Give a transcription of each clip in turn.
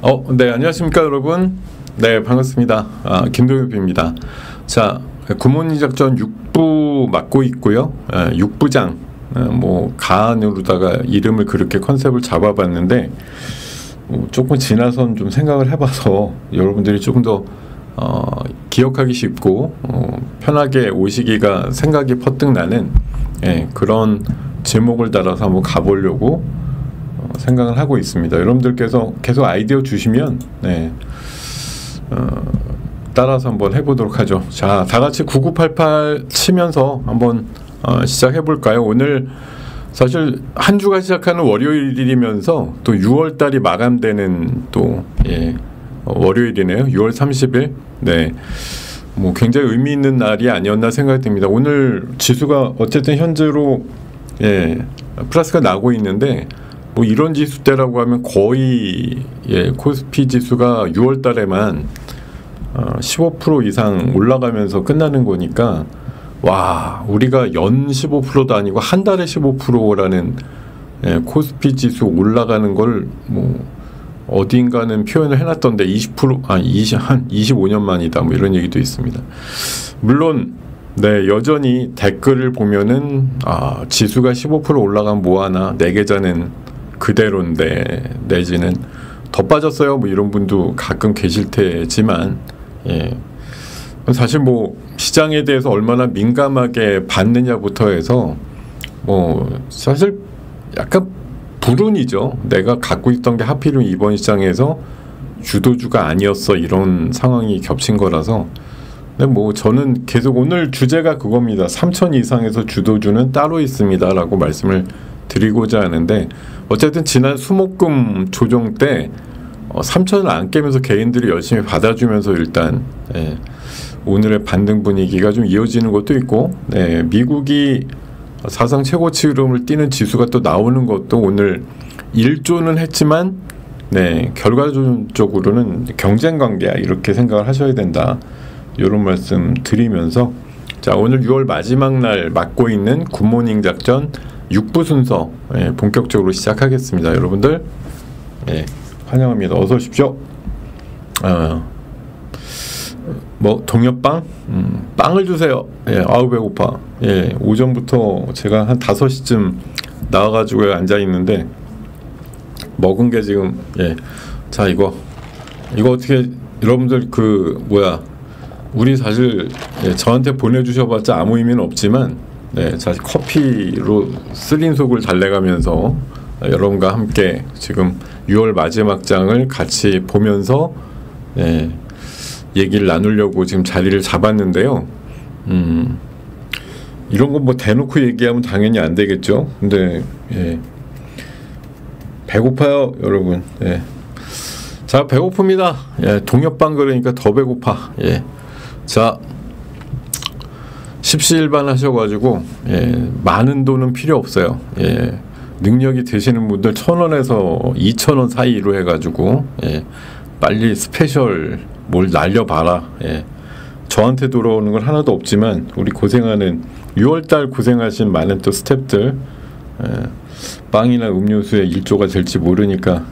네, 안녕하십니까, 여러분. 네, 반갑습니다. 김동엽입니다. 자, 굿모닝 작전 6부 맡고 있고요. 6부장, 가안으로다가 이름을 그렇게 컨셉을 잡아봤는데, 조금 지나선 좀 생각을 해봐서 여러분들이 조금 더 기억하기 쉽고 편하게 오시기가 생각이 퍼뜩 나는 그런 제목을 따라서 한번 가보려고 생각을 하고 있습니다. 여러분들께서 계속 아이디어 주시면 따라서 한번 해보도록 하죠. 자, 다 같이 9988 치면서 한번 시작해 볼까요? 오늘 사실 한 주가 시작하는 월요일이면서 또 6월 달이 마감되는 또 월요일이네요. 6월 30일. 네. 굉장히 의미 있는 날이 아니었나 생각이 듭니다. 오늘 지수가 어쨌든 현재로 플러스가 나고 있는데 이런 지수대라고 하면 거의 코스피 지수가 6월 달에만 15% 이상 올라가면서 끝나는 거니까 와, 우리가 연 15%도 아니고 한 달에 15%라는 코스피 지수 올라가는 걸 어딘가는 표현을 해놨던데 25년 만이다 이런 얘기도 있습니다. 물론 여전히 댓글을 보면은 지수가 15% 올라가면 뭐하나 내 계좌는 그대로인데 내지는 더 빠졌어요 이런 분도 가끔 계실 테지만 사실 시장에 대해서 얼마나 민감하게 봤느냐부터 해서 사실 약간 불운이죠. 내가 갖고 있던 게 하필이면 이번 시장에서 주도주가 아니었어 이런 상황이 겹친 거라서. 근데 저는 계속 오늘 주제가 그겁니다. 3천 이상에서 주도주는 따로 있습니다 라고 말씀을 드리고자 하는데, 어쨌든 지난 수목금 조정 때 3천을 안 깨면서 개인들이 열심히 받아주면서 일단 오늘의 반등 분위기가 좀 이어지는 것도 있고, 미국이 사상 최고치 흐름을 띠는 지수가 또 나오는 것도 오늘 1조는 했지만 결과적으로는 경쟁관계야 이렇게 생각을 하셔야 된다 이런 말씀 드리면서, 자, 오늘 6월 마지막 날 맡고 있는 굿모닝 작전 6부 순서 본격적으로 시작하겠습니다. 여러분들 환영합니다. 어서 오십시오. 동엽빵? 빵을 주세요. 아우 배고파. 오전부터 제가 한 5시쯤 나와가지고 앉아있는데 먹은 게 지금 자, 이거 어떻게 여러분들 우리 사실 저한테 보내주셔봤자 아무 의미는 없지만 사실 커피로 쓰린 속을 달래가면서 여러분과 함께 지금 6월 마지막 장을 같이 보면서 얘기를 나누려고 지금 자리를 잡았는데요. 이런 거 대놓고 얘기하면 당연히 안 되겠죠. 근데 배고파요, 여러분. 자, 배고픕니다. 동엽빵 그러니까 더 배고파. 자, 십시일반 하셔가지고 많은 돈은 필요 없어요. 능력이 되시는 분들 1,000원에서 2,000원 사이로 해가지고 빨리 스페셜 뭘 날려봐라. 저한테 돌아오는 건 하나도 없지만 우리 고생하는 6월달 고생하신 많은 또 스태프들 빵이나 음료수에 1조가 될지 모르니까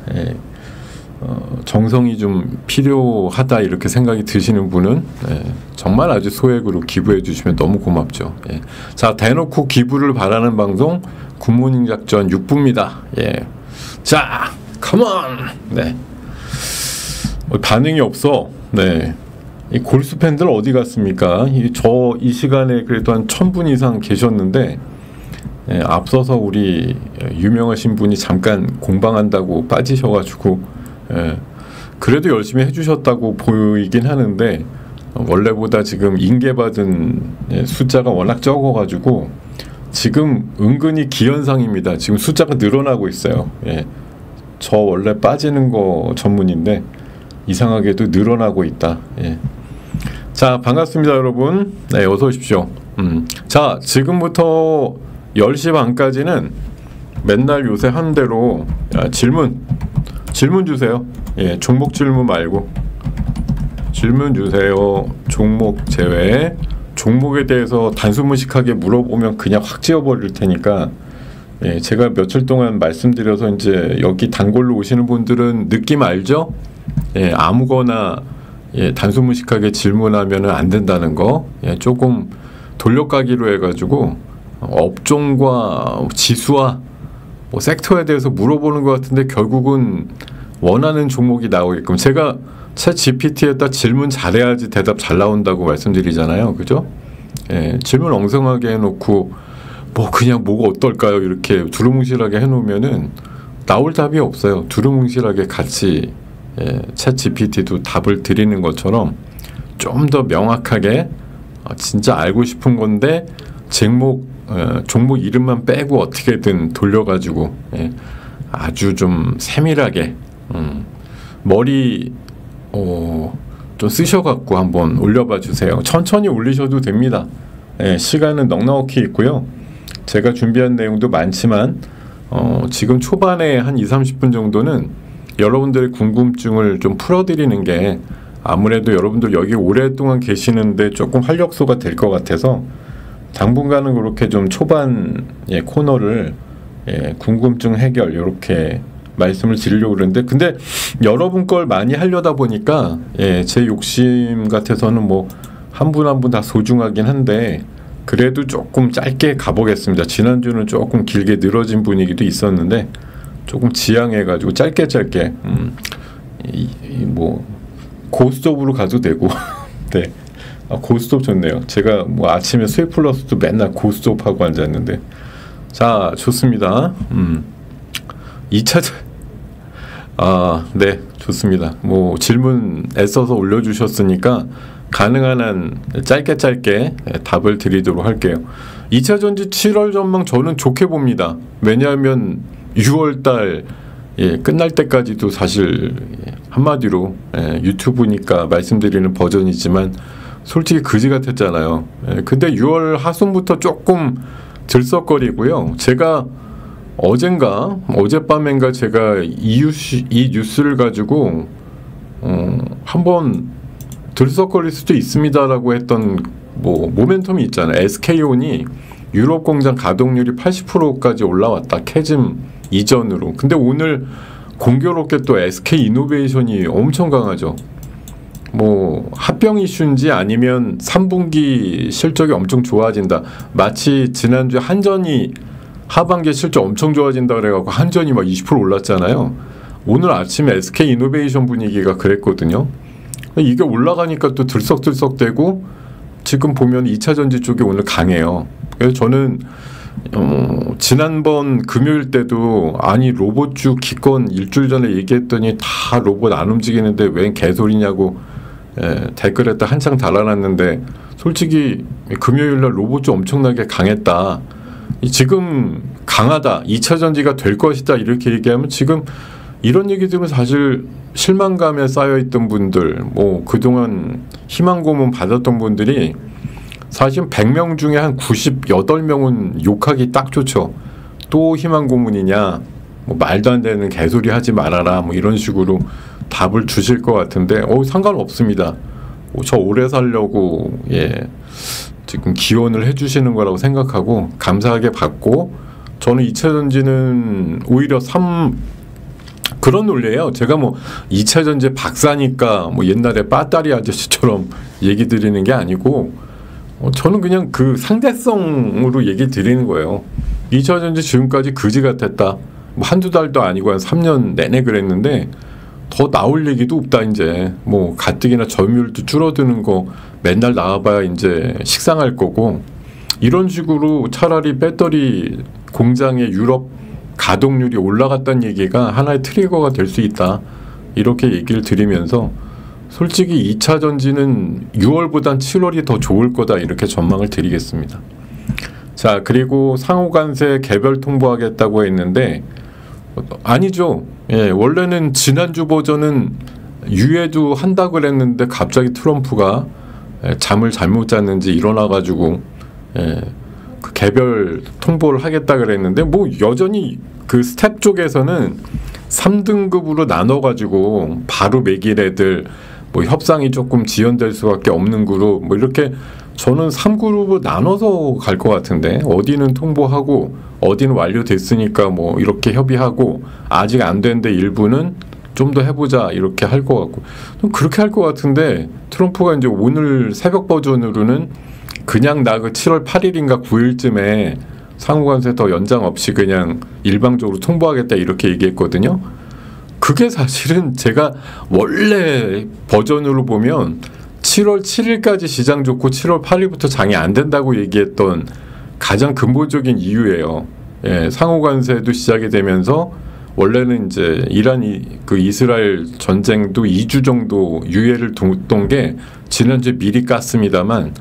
정성이 좀 필요하다 이렇게 생각이 드시는 분은 정말 아주 소액으로 기부해 주시면 너무 고맙죠. 자, 대놓고 기부를 바라는 방송 굿모닝 작전 6부입니다. 자, 컴온. 반응이 없어. 이 골수 팬들 어디 갔습니까? 이 시간에 그래도 한 1,000분 이상 계셨는데 앞서서 우리 유명하신 분이 잠깐 공방한다고 빠지셔가지고 그래도 열심히 해주셨다고 보이긴 하는데 원래보다 지금 인계받은 숫자가 워낙 적어가지고 지금 은근히 기현상입니다. 지금 숫자가 늘어나고 있어요. 저 원래 빠지는 거 전문인데 이상하게도 늘어나고 있다. 자, 반갑습니다, 여러분. 어서 오십시오. 자, 지금부터 10시 반까지는 맨날 요새 한 대로 질문 주세요. 종목 질문 말고 질문 주세요. 종목 제외. 종목에 대해서 단순무식하게 물어보면 그냥 확 지워버릴 테니까 제가 며칠 동안 말씀드려서 이제 여기 단골로 오시는 분들은 느낌 알죠? 예, 아무거나 예, 단순무식하게 질문하면 안 된다는 거 예, 조금 돌려가기로 해가지고 업종과 지수와 뭐 섹터에 대해서 물어보는 것 같은데 결국은 원하는 종목이 나오게끔 제가 챗 GPT에다 질문 잘해야지 대답 잘 나온다고 말씀드리잖아요. 그죠? 예, 질문 엉성하게 해놓고 뭐 그냥 뭐가 어떨까요? 이렇게 두루뭉실하게 해놓으면은 나올 답이 없어요. 두루뭉실하게 같이 예, 챗 GPT도 답을 드리는 것처럼 좀 더 명확하게 진짜 알고 싶은 건데 종목 이름만 빼고 어떻게든 돌려가지고 예, 아주 좀 세밀하게 머리 좀 쓰셔갖고 한번 올려봐 주세요. 천천히 올리셔도 됩니다. 예, 시간은 넉넉히 있고요. 제가 준비한 내용도 많지만 지금 초반에 한 20-30분 정도는 여러분들의 궁금증을 좀 풀어드리는 게 아무래도 여러분들 여기 오랫동안 계시는데 조금 활력소가 될 것 같아서 당분간은 그렇게 좀 초반 예, 코너를 예, 궁금증 해결 이렇게 말씀을 드리려고 그러는데 근데 여러분 걸 많이 하려다 보니까 예, 제 욕심 같아서는 뭐 한 분 한 분 다 소중하긴 한데 그래도 조금 짧게 가보겠습니다. 지난주는 조금 길게 늘어진 분위기도 있었는데 조금 지양해가지고 짧게 뭐 고스톱으로 가도 되고 네. 고스톱 좋네요. 제가 뭐 아침에 스웨플러스도 맨날 고스톱 하고 앉았는데 자 좋습니다. 2차전 네 좋습니다. 뭐 질문 애써서 올려주셨으니까 가능한 한 짧게 답을 드리도록 할게요. 2차전지 7월 전망 저는 좋게 봅니다. 왜냐하면 6월달 예, 끝날 때까지도 사실 한마디로 유튜브니까 말씀드리는 버전이지만 솔직히 그지 같았잖아요. 근데 6월 하순부터 조금 들썩거리고요. 제가 어젯밤인가 제가 이 뉴스를 가지고 한번 들썩거릴 수도 있습니다라고 했던 뭐 모멘텀이 있잖아요. SK온이 유럽 공장 가동률이 80%까지 올라왔다. 캐즘 이전으로. 근데 오늘 공교롭게 또 SK이노베이션이 엄청 강하죠. 뭐 합병 이슈인지 아니면 3분기 실적이 엄청 좋아진다. 마치 지난주에 한전이 하반기 실적 엄청 좋아진다 그래갖고 한전이 막 20% 올랐잖아요. 오늘 아침에 SK이노베이션 분위기가 그랬거든요. 이게 올라가니까 또 들썩들썩대고 지금 보면 2차전지 쪽이 오늘 강해요. 그래서 저는 지난번 금요일 때도 아니 로봇주 기권 일주일 전에 얘기했더니 다 로봇 안 움직이는데 웬 개소리냐고 댓글에다 한창 달아놨는데 솔직히 금요일날 로봇주 엄청나게 강했다. 지금 강하다. 2차전지가 될 것이다. 이렇게 얘기하면 지금 이런 얘기 들으면 사실 실망감에 쌓여있던 분들 뭐 그동안 희망 고문 받았던 분들이 사실 100명 중에 한 98명은 욕하기 딱 좋죠. 또 희망 고문이냐 뭐 말도 안 되는 개소리 하지 말아라 뭐 이런 식으로 답을 주실 것 같은데 상관없습니다. 저 오래 살려고 예 지금 기원을 해주시는 거라고 생각하고 감사하게 받고 저는 2차전지는 오히려 그런 논리예요. 제가 뭐 2차전지 박사니까 뭐 옛날에 빠따리 아저씨처럼 얘기 드리는 게 아니고 저는 그냥 그 상대성으로 얘기 드리는 거예요. 2차전지 지금까지 그지 같았다. 뭐 한두 달도 아니고 한 3년 내내 그랬는데 더 나올 얘기도 없다. 이제 뭐 가뜩이나 점유율도 줄어드는 거 맨날 나와봐야 이제 식상할 거고 이런 식으로 차라리 배터리 공장의 유럽 가동률이 올라갔다는 얘기가 하나의 트리거가 될 수 있다. 이렇게 얘기를 드리면서 솔직히 2차 전지는 6월보단 7월이 더 좋을 거다. 이렇게 전망을 드리겠습니다. 자, 그리고 상호간세 개별 통보하겠다고 했는데 아니죠. 예, 원래는 지난주 버전은 유예도 한다고 그랬는데 갑자기 트럼프가 잠을 잘못 잤는지 일어나가지고 그 개별 통보를 하겠다 그랬는데 뭐 여전히 그 스텝 쪽에서는 3등급으로 나눠가지고 바로 매길 애들 뭐 협상이 조금 지연될 수밖에 없는 그룹 뭐 이렇게 저는 3그룹으로 나눠서 갈 것 같은데 어디는 통보하고 어디는 완료됐으니까 뭐 이렇게 협의하고 아직 안 됐는데 일부는 좀 더 해보자 이렇게 할 것 같고 좀 그렇게 할 것 같은데 트럼프가 이제 오늘 새벽 버전으로는 그냥 나 그 7월 8일인가 9일쯤에 상호관세 더 연장 없이 그냥 일방적으로 통보하겠다 이렇게 얘기했거든요. 그게 사실은 제가 원래 버전으로 보면 7월 7일까지 시장 좋고 7월 8일부터 장이 안 된다고 얘기했던 가장 근본적인 이유예요. 예, 상호관세도 시작이 되면서 원래는 이제 이란이 그 이스라엘 전쟁도 2주 정도 유예를 뒀던 게 지난주에 미리 깠습니다만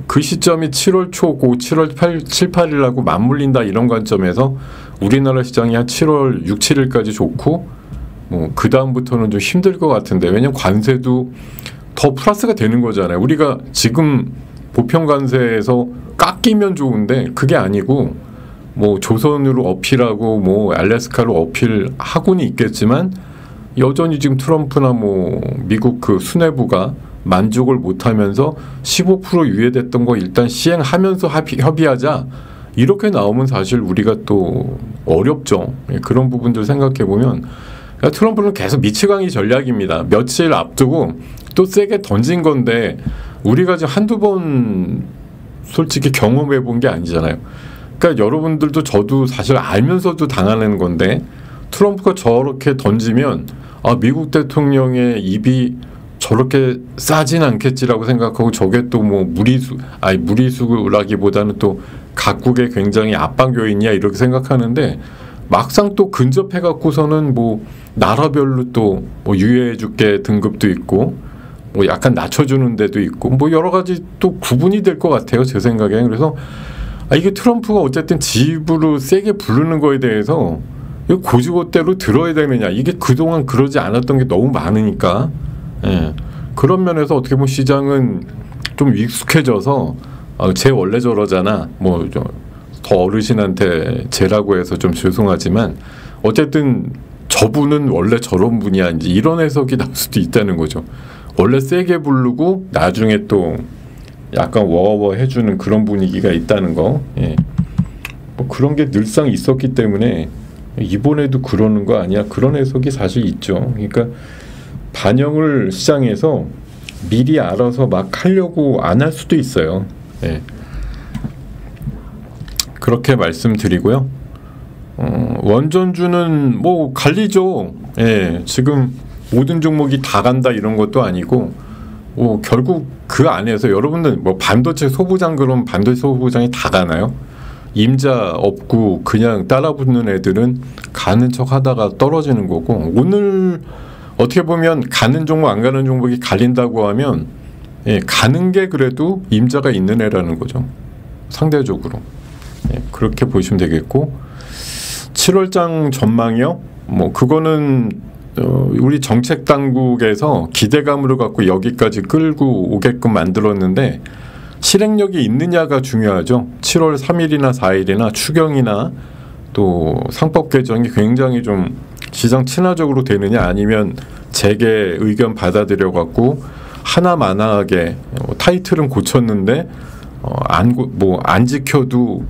그 시점이 7월 초고 7월 7, 8일하고 맞물린다 이런 관점에서 우리나라 시장이 한 7월 6, 7일까지 좋고 뭐 그 다음부터는 좀 힘들 것 같은데 왜냐면 관세도 더 플러스가 되는 거잖아요. 우리가 지금 보편 관세에서 깎이면 좋은데 그게 아니고 뭐 조선으로 어필하고 뭐 알래스카로 어필하고는 있겠지만 여전히 지금 트럼프나 뭐 미국 그 수뇌부가 만족을 못하면서 15% 유예됐던 거 일단 시행하면서 협의하자 이렇게 나오면 사실 우리가 또 어렵죠. 그런 부분들 생각해 보면 트럼프는 계속 미치광이 전략입니다. 며칠 앞두고 또 세게 던진 건데 우리가 지금 한두 번 솔직히 경험해 본 게 아니잖아요. 그러니까 여러분들도 저도 사실 알면서도 당하는 건데 트럼프가 저렇게 던지면 아, 미국 대통령의 입이 저렇게 싸진 않겠지라고 생각하고 저게 또 뭐 무리수라기보다는 또 각국의 굉장히 압박 요인이야 이렇게 생각하는데 막상 또 근접해 갖고서는 뭐 나라별로 또 뭐 유예해줄게 등급도 있고 뭐 약간 낮춰주는 데도 있고 뭐 여러 가지 또 구분이 될 것 같아요 제 생각에. 그래서 이게 트럼프가 어쨌든 지 입으로 세게 부르는 거에 대해서 고지고대로 들어야 되느냐 이게 그동안 그러지 않았던 게 너무 많으니까 예. 그런 면에서 어떻게 보면 시장은 좀 익숙해져서 쟤 원래 저러잖아 뭐 더 어르신한테 쟤라고 해서 좀 죄송하지만 어쨌든 저분은 원래 저런 분이야 이제 이런 해석이 나올 수도 있다는 거죠. 원래 세게 부르고 나중에 또 약간 워워 해주는 그런 분위기가 있다는 거. 예. 뭐 그런 게 늘상 있었기 때문에 이번에도 그러는 거 아니야 그런 해석이 사실 있죠. 그러니까 반영을 시장에서 미리 알아서 막 하려고 안 할 수도 있어요. 예. 그렇게 말씀드리고요. 원전주는 뭐 갈리죠. 예. 지금 모든 종목이 다 간다 이런 것도 아니고 결국 그 안에서 여러분들 뭐 반도체 소부장 그럼 반도체 소부장이 다 가나요? 임자 없고 그냥 따라붙는 애들은 가는 척 하다가 떨어지는 거고 오늘 어떻게 보면 가는 종목 안 가는 종목이 갈린다고 하면 예, 가는 게 그래도 임자가 있는 애라는 거죠. 상대적으로. 예, 그렇게 보시면 되겠고 7월장 전망이요? 뭐 그거는 우리 정책 당국에서 기대감으로 갖고 여기까지 끌고 오게끔 만들었는데 실행력이 있느냐가 중요하죠. 7월 3일이나 4일이나 추경이나 또 상법 개정이 굉장히 좀 시장 친화적으로 되느냐 아니면 재계 의견 받아들여 갖고 하나만하게 타이틀은 고쳤는데 안 지켜도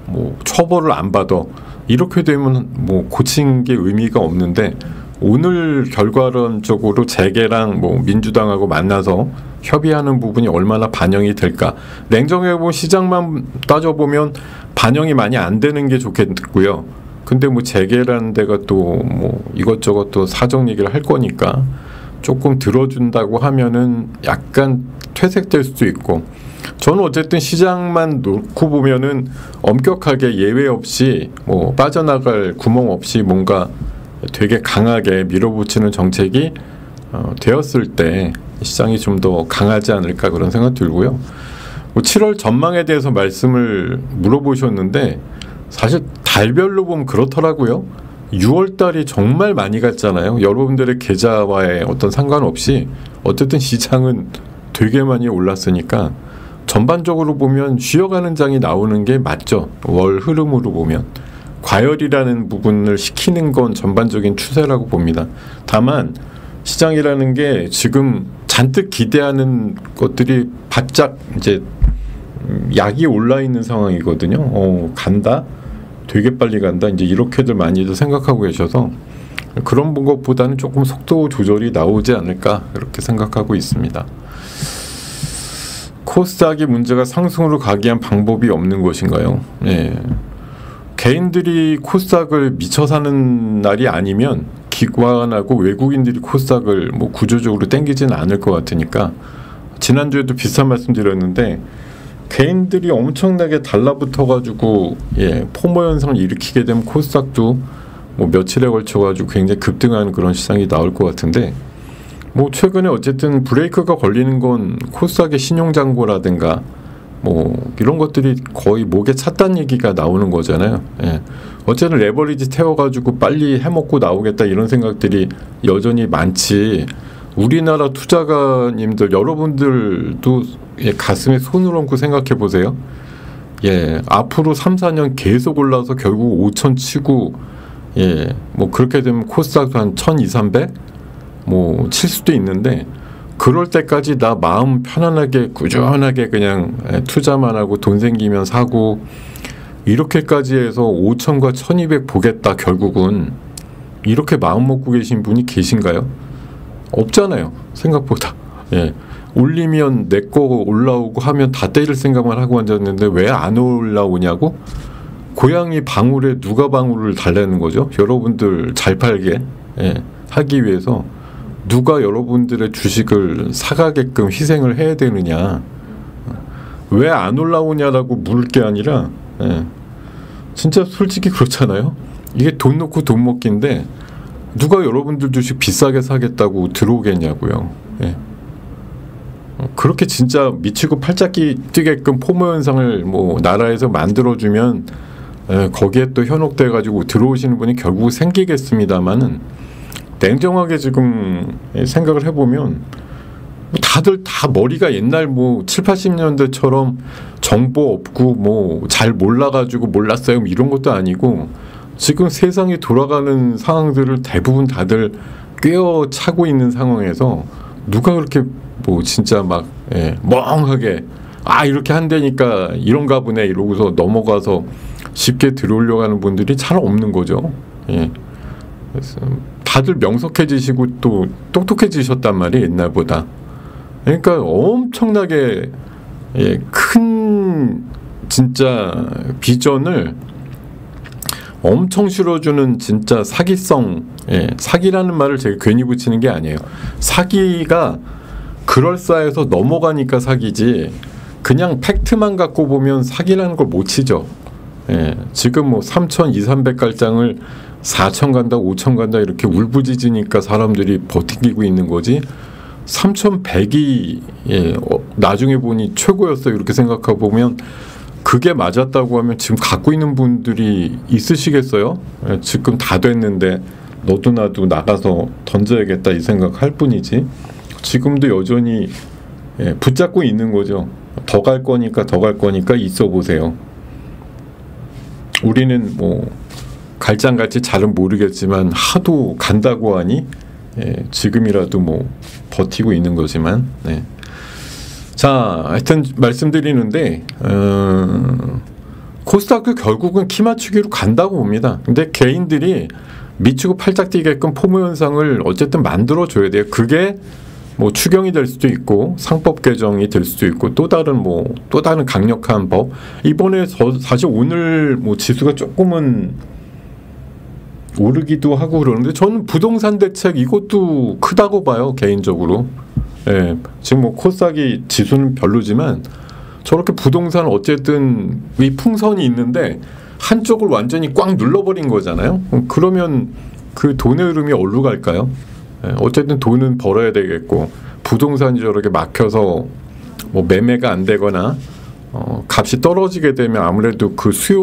뭐 처벌을 안 받아 이렇게 되면 뭐 고친 게 의미가 없는데 오늘 결과론적으로 재계랑 뭐 민주당하고 만나서 협의하는 부분이 얼마나 반영이 될까. 냉정하게 보면 시장만 따져보면 반영이 많이 안 되는 게 좋겠고요. 근데 뭐 재계라는 데가 또 뭐 이것저것 또 사정 얘기를 할 거니까 조금 들어준다고 하면은 약간 퇴색될 수도 있고 저는 어쨌든 시장만 놓고 보면은 엄격하게 예외 없이 뭐 빠져나갈 구멍 없이 뭔가 되게 강하게 밀어붙이는 정책이 되었을 때 시장이 좀 더 강하지 않을까 그런 생각 들고요. 7월 전망에 대해서 말씀을 물어보셨는데 사실 달별로 보면 그렇더라고요. 6월 달이 정말 많이 갔잖아요. 여러분들의 계좌와의 어떤 상관없이 어쨌든 시장은 되게 많이 올랐으니까 전반적으로 보면 쉬어가는 장이 나오는 게 맞죠. 월 흐름으로 보면. 과열이라는 부분을 시키는 건 전반적인 추세라고 봅니다. 다만 시장이라는 게 지금 잔뜩 기대하는 것들이 바짝 이제 약이 올라 있는 상황이거든요. 간다? 되게 빨리 간다. 이제 이렇게들 많이들 생각하고 계셔서 그런 것보다는 조금 속도 조절이 나오지 않을까 이렇게 생각하고 있습니다. 코스닥이 문제가 상승으로 가기 위한 방법이 없는 것인가요? 예. 개인들이 코스닥을 미쳐 사는 날이 아니면 기관하고 외국인들이 코스닥을 뭐 구조적으로 땡기지는 않을 것 같으니까, 지난주에도 비슷한 말씀 드렸는데 개인들이 엄청나게 달라붙어가지고 포모 현상을 일으키게 되면 코스닥도 뭐 며칠에 걸쳐가지고 굉장히 급등하는 그런 시장이 나올 것 같은데, 뭐 최근에 어쨌든 브레이크가 걸리는 건 코스닥의 신용잔고라든가 뭐 이런 것들이 거의 목에 찼다는 얘기가 나오는 거잖아요. 어쨌든 레버리지 태워가지고 빨리 해먹고 나오겠다 이런 생각들이 여전히 많지, 우리나라 투자가님들 여러분들도 가슴에 손을 얹고 생각해 보세요. 앞으로 3, 4년 계속 올라서 결국 5천 치고 뭐 그렇게 되면 코스닥도 한 1200, 300 뭐 칠 수도 있는데, 그럴 때까지 나 마음 편안하게 꾸준하게 그냥 투자만 하고 돈 생기면 사고 이렇게까지 해서 5천과 1200 보겠다, 결국은 이렇게 마음 먹고 계신 분이 계신가요? 없잖아요, 생각보다. 올리면 내 거 올라오고 하면 다 때릴 생각만 하고 앉았는데 왜 안 올라오냐고? 고양이 방울에 누가 방울을 달래는 거죠? 여러분들 잘 팔게 하기 위해서 누가 여러분들의 주식을 사가게끔 희생을 해야 되느냐? 왜 안 올라오냐라고 물을 게 아니라 진짜 솔직히 그렇잖아요. 이게 돈 놓고 돈 먹기인데 누가 여러분들 주식 비싸게 사겠다고 들어오겠냐고요. 그렇게 진짜 미치고 팔짝기 뛰게끔 포모 현상을 뭐 나라에서 만들어주면 거기에 또 현혹돼 가지고 들어오시는 분이 결국 생기겠습니다만은, 냉정하게 지금 생각을 해보면 다들 다 머리가 옛날 뭐 7, 80년대처럼 정보 없고 뭐 잘 몰라가지고 몰랐어요 이런 것도 아니고, 지금 세상이 돌아가는 상황들을 대부분 다들 꿰어차고 있는 상황에서 누가 그렇게 뭐 진짜 막 멍하게 이렇게 한다니까 이런가 보네 이러고서 넘어가서 쉽게 들어오려고 하는 분들이 잘 없는 거죠. 그래서 다들 명석해지시고 또 똑똑해지셨단 말이에요, 옛날보다. 그러니까 엄청나게 큰 진짜 비전을 엄청 실어주는 진짜 사기성, 사기라는 말을 제가 괜히 붙이는 게 아니에요. 사기가 그럴싸해서 넘어가니까 사기지, 그냥 팩트만 갖고 보면 사기라는 걸 못 치죠. 지금 뭐 3,200, 300갈장을 4천 간다, 5천 간다 이렇게 울부짖으니까 사람들이 버티고 있는 거지, 3,100이 나중에 보니 최고였어요 이렇게 생각하고 보면 그게 맞았다고 하면 지금 갖고 있는 분들이 있으시겠어요? 지금 다 됐는데 너도 나도 나가서 던져야겠다 이 생각할 뿐이지, 지금도 여전히 붙잡고 있는 거죠. 더 갈 거니까 있어 보세요. 우리는 뭐 갈장같이 잘은 모르겠지만 하도 간다고 하니 지금이라도 뭐 버티고 있는 거지만. 자, 하여튼 말씀드리는데 코스닥도 결국은 키 맞추기로 간다고 봅니다. 근데 개인들이 미치고 팔짝 뛰게끔 포모 현상을 어쨌든 만들어줘야 돼요. 그게 뭐 추경이 될 수도 있고 상법 개정이 될 수도 있고 또 다른 강력한 법. 이번에 사실 오늘 뭐 지수가 조금은 오르기도 하고 그러는데 저는 부동산 대책 이것도 크다고 봐요, 개인적으로. 지금 뭐 코스닥이 지수는 별로지만 저렇게 부동산 어쨌든 이 풍선이 있는데 한쪽을 완전히 꽉 눌러버린 거잖아요. 그러면 그 돈의 흐름이 어디로 갈까요? 어쨌든 돈은 벌어야 되겠고, 부동산이 저렇게 막혀서 뭐 매매가 안 되거나 값이 떨어지게 되면 아무래도 그 수요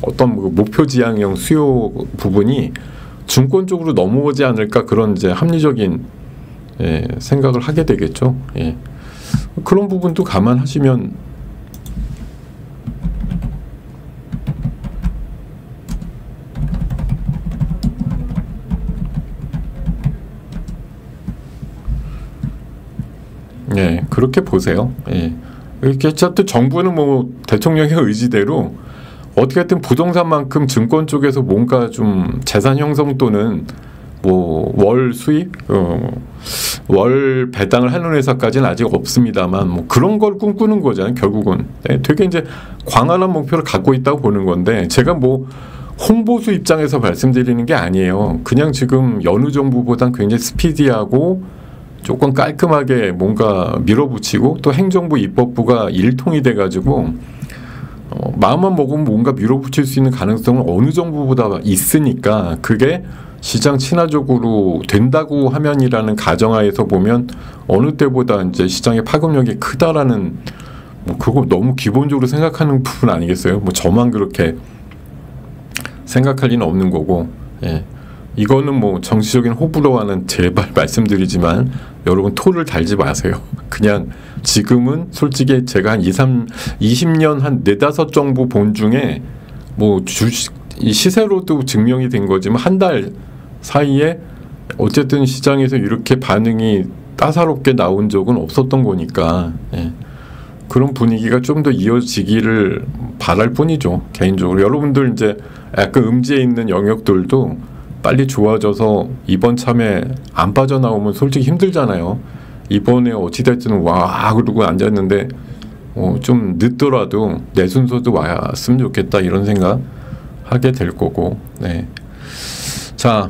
어떤 목표 지향형 수요 부분이 증권 쪽으로 넘어오지 않을까, 그런 이제 합리적인 생각을 하게 되겠죠. 그런 부분도 감안하시면 그렇게 보세요. 이렇게 또 정부는 뭐 대통령의 의지대로 어떻게든 부동산만큼 증권 쪽에서 뭔가 좀 재산 형성 또는 뭐 월 수익, 월 배당을 하는 회사까지는 아직 없습니다만 뭐 그런 걸 꿈꾸는 거잖아요. 결국은 되게 이제 광활한 목표를 갖고 있다고 보는 건데 제가 뭐 홍보수 입장에서 말씀드리는 게 아니에요. 그냥 지금 여느 정부보단 굉장히 스피디하고 조금 깔끔하게 뭔가 밀어붙이고 또 행정부 입법부가 일통이 돼가지고 마음만 먹으면 뭔가 밀어붙일 수 있는 가능성은 어느 정부보다 있으니까 그게 시장 친화적으로 된다고 하면이라는 가정하에서 보면 어느 때보다 이제 시장의 파급력이 크다라는 뭐 그거 너무 기본적으로 생각하는 부분 아니겠어요? 뭐 저만 그렇게 생각할 리는 없는 거고, 예. 이거는 뭐 정치적인 호불호와는 제발 말씀드리지만 여러분 토를 달지 마세요. 그냥 지금은 솔직히 제가 한 20년 한 4-5 정부 본 중에 뭐 주식 이 시세로도 증명이 된 거지만 한 달 사이에 어쨌든 시장에서 이렇게 반응이 따사롭게 나온 적은 없었던 거니까, 예. 그런 분위기가 좀 더 이어지기를 바랄 뿐이죠. 개인적으로 여러분들 이제 약간 음지에 있는 영역들도 빨리 좋아져서 이번 참에 안 빠져나오면 솔직히 힘들잖아요. 이번에 어찌됐든 와 그러고 앉았는데 좀 늦더라도 내 순서도 왔으면 좋겠다 이런 생각 하게 될 거고. 네. 자,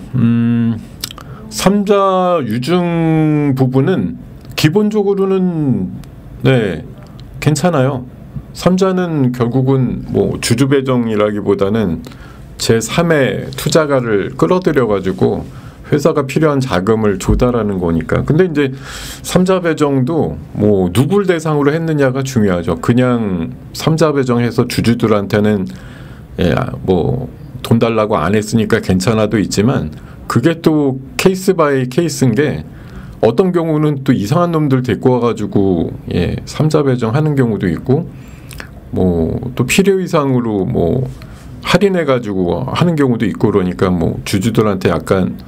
3자 유증 부분은 기본적으로는 네 괜찮아요. 3자는 결국은 뭐 주주 배정이라기보다는 제3의 투자가를 끌어들여가지고 회사가 필요한 자금을 조달하는 거니까. 근데 이제 3자 배정도 뭐 누굴 대상으로 했느냐가 중요하죠. 그냥 3자 배정해서 주주들한테는 뭐 돈 달라고 안 했으니까 괜찮아도 있지만 그게 또 케이스 바이 케이스인 게 어떤 경우는 또 이상한 놈들 데리고 와가지고 3자 배정하는 경우도 있고 뭐 또 필요 이상으로 뭐 할인해가지고 하는 경우도 있고 그러니까 뭐 주주들한테 약간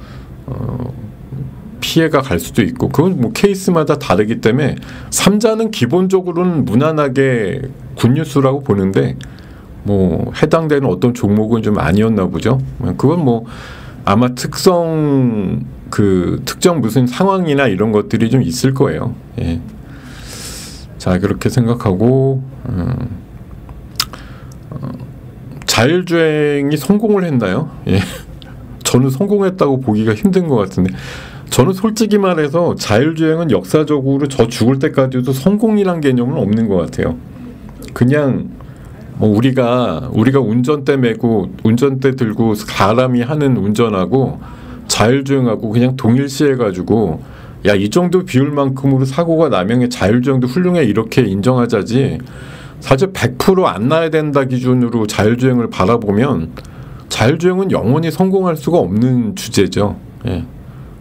피해가 갈 수도 있고 그건 뭐 케이스마다 다르기 때문에 3자는 기본적으로는 무난하게 굿뉴스라고 보는데 뭐 해당되는 어떤 종목은 좀 아니었나 보죠. 그건 뭐 아마 특정 무슨 상황이나 이런 것들이 좀 있을 거예요. 예. 자 그렇게 생각하고 자율주행이 성공을 했나요? 예. 저는 성공했다고 보기가 힘든 것 같은데 저는 솔직히 말해서 자율주행은 역사적으로 저 죽을 때까지도 성공이란 개념은 없는 것 같아요. 그냥 뭐 우리가 운전대 메고 운전대 들고 사람이 하는 운전하고 자율주행하고 그냥 동일시해가지고 야 이 정도 비율만큼으로 사고가 나면 자율주행도 훌륭해 이렇게 인정하자지 사실 100% 안 나야 된다 기준으로 자율주행을 바라보면 자율주행은 영원히 성공할 수가 없는 주제죠. 예.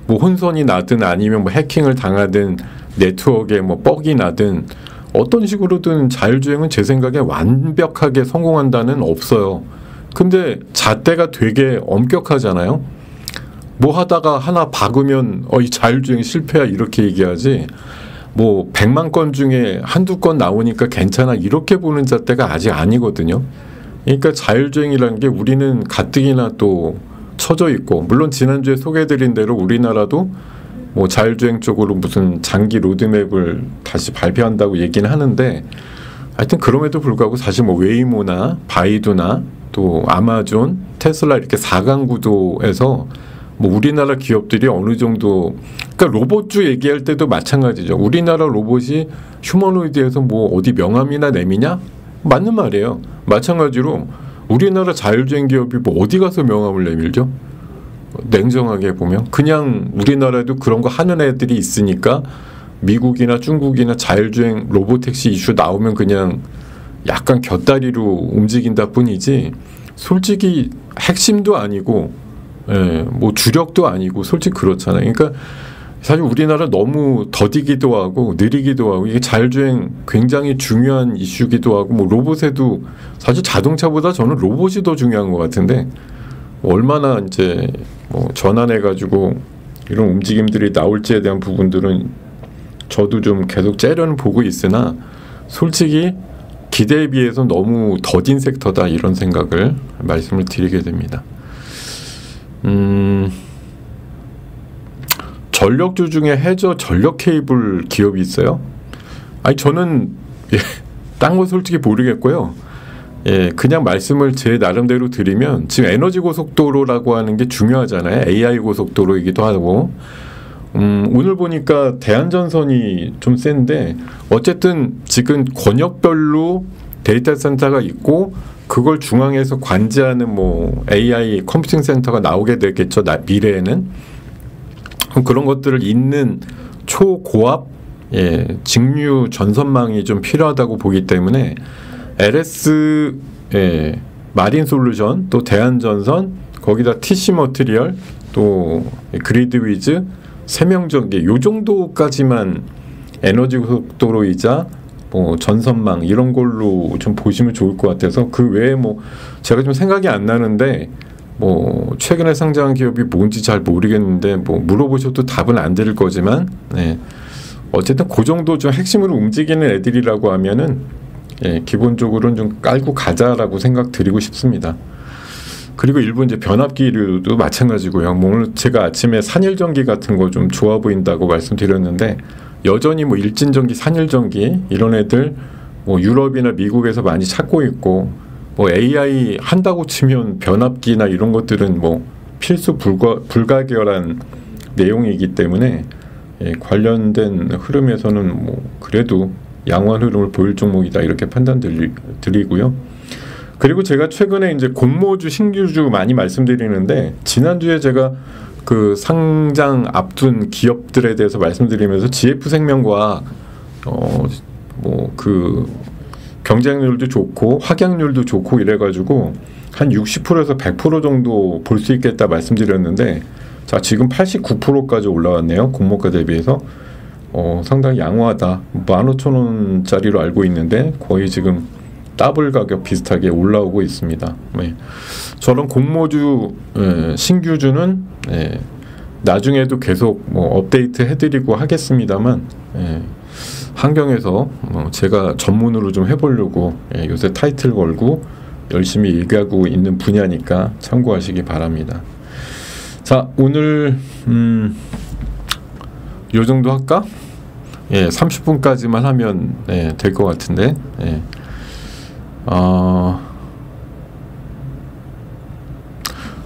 뭐 혼선이 나든 아니면 뭐 해킹을 당하든 네트워크에 뭐 뻑이 나든 어떤 식으로든 자율주행은 제 생각에 완벽하게 성공한다는 없어요. 근데 잣대가 되게 엄격하잖아요. 뭐 하다가 하나 박으면 이 자율주행 실패야 이렇게 얘기하지 뭐 100만 건 중에 한두 건 나오니까 괜찮아 이렇게 보는 잣대가 아직 아니거든요. 그러니까 자율주행이라는 게 우리는 가뜩이나 또 처져 있고 물론 지난주에 소개해드린 대로 우리나라도 뭐 자율주행 쪽으로 무슨 장기 로드맵을 다시 발표한다고 얘기는 하는데 하여튼 그럼에도 불구하고 사실 뭐 웨이모나 바이두나 또 아마존, 테슬라 이렇게 4강 구도에서 뭐 우리나라 기업들이 어느 정도 그러니까 로봇주 얘기할 때도 마찬가지죠. 우리나라 로봇이 휴머노이드에서 뭐 어디 명함이나 내미냐? 맞는 말이에요. 마찬가지로 우리나라 자율주행 기업이 뭐 어디 가서 명함을 내밀죠? 냉정하게 보면 그냥 우리나라에도 그런 거 하는 애들이 있으니까 미국이나 중국이나 자율주행 로보택시 이슈 나오면 그냥 약간 곁다리로 움직인다 뿐이지 솔직히 핵심도 아니고 뭐 주력도 아니고 솔직히 그렇잖아요. 그러니까 사실 우리나라 너무 더디기도 하고 느리기도 하고 이게 자율주행 굉장히 중요한 이슈기도 하고 뭐 로봇에도 사실 자동차보다 저는 로봇이 더 중요한 것 같은데 얼마나 이제 뭐 전환해가지고 이런 움직임들이 나올지에 대한 부분들은 저도 좀 계속 째려는 보고 있으나 솔직히 기대에 비해서 너무 더딘 섹터다 이런 생각을 말씀을 드리게 됩니다. 전력주 중에 해저 전력 케이블 기업이 있어요. 아니 저는 딴 건 솔직히 모르겠고요. 그냥 말씀을 제 나름대로 드리면 지금 에너지 고속도로라고 하는 게 중요하잖아요. AI 고속도로이기도 하고 오늘 보니까 대한전선이 좀 센데 어쨌든 지금 권역별로 데이터 센터가 있고 그걸 중앙에서 관제하는 뭐 AI 컴퓨팅 센터가 나오게 되겠죠. 미래에는 그런 것들을 잇는 초고압 직류 전선망이 좀 필요하다고 보기 때문에 LS 마린 솔루션 또 대한전선 거기다 TC 머티리얼 또 그리드 위즈 세명전기 요 정도까지만 에너지 고속도로이자 뭐 전선망 이런 걸로 좀 보시면 좋을 것 같아서 그 외에 뭐 제가 좀 생각이 안 나는데 뭐 최근에 상장한 기업이 뭔지 잘 모르겠는데 뭐 물어보셔도 답은 안 드릴 거지만 어쨌든 그 정도 좀 핵심으로 움직이는 애들이라고 하면은 기본적으로는 좀 깔고 가자라고 생각 드리고 싶습니다. 그리고 일부 이제 변압기류도 마찬가지고요. 뭐 오늘 제가 아침에 산일전기 같은 거 좀 좋아 보인다고 말씀드렸는데 여전히 뭐 일진전기, 산일전기 이런 애들 뭐 유럽이나 미국에서 많이 찾고 있고 뭐 AI 한다고 치면 변압기나 이런 것들은 뭐 필수 불가결한 내용이기 때문에 관련된 흐름에서는 뭐 그래도 양호한 흐름을 보일 종목이다 이렇게 판단 드리고요. 그리고 제가 최근에 이제 공모주 신규주 많이 말씀드리는데 지난주에 제가 그 상장 앞둔 기업들에 대해서 말씀드리면서 GF생명과학 뭐 그 경쟁률도 좋고 확약률도 좋고 이래가지고 한 60%에서 100% 정도 볼 수 있겠다 말씀드렸는데 자 지금 89%까지 올라왔네요. 공모가 대비해서 상당히 양호하다. 15,000원짜리로 알고 있는데 거의 지금 더블 가격 비슷하게 올라오고 있습니다. 저런 공모주 신규주는 나중에도 계속 뭐 업데이트 해드리고 하겠습니다만 환경에서 제가 전문으로 좀 해보려고 요새 타이틀 걸고 열심히 얘기하고 있는 분야니까 참고하시기 바랍니다. 자 오늘 요 정도 할까? 30분까지만 하면 될 것 같은데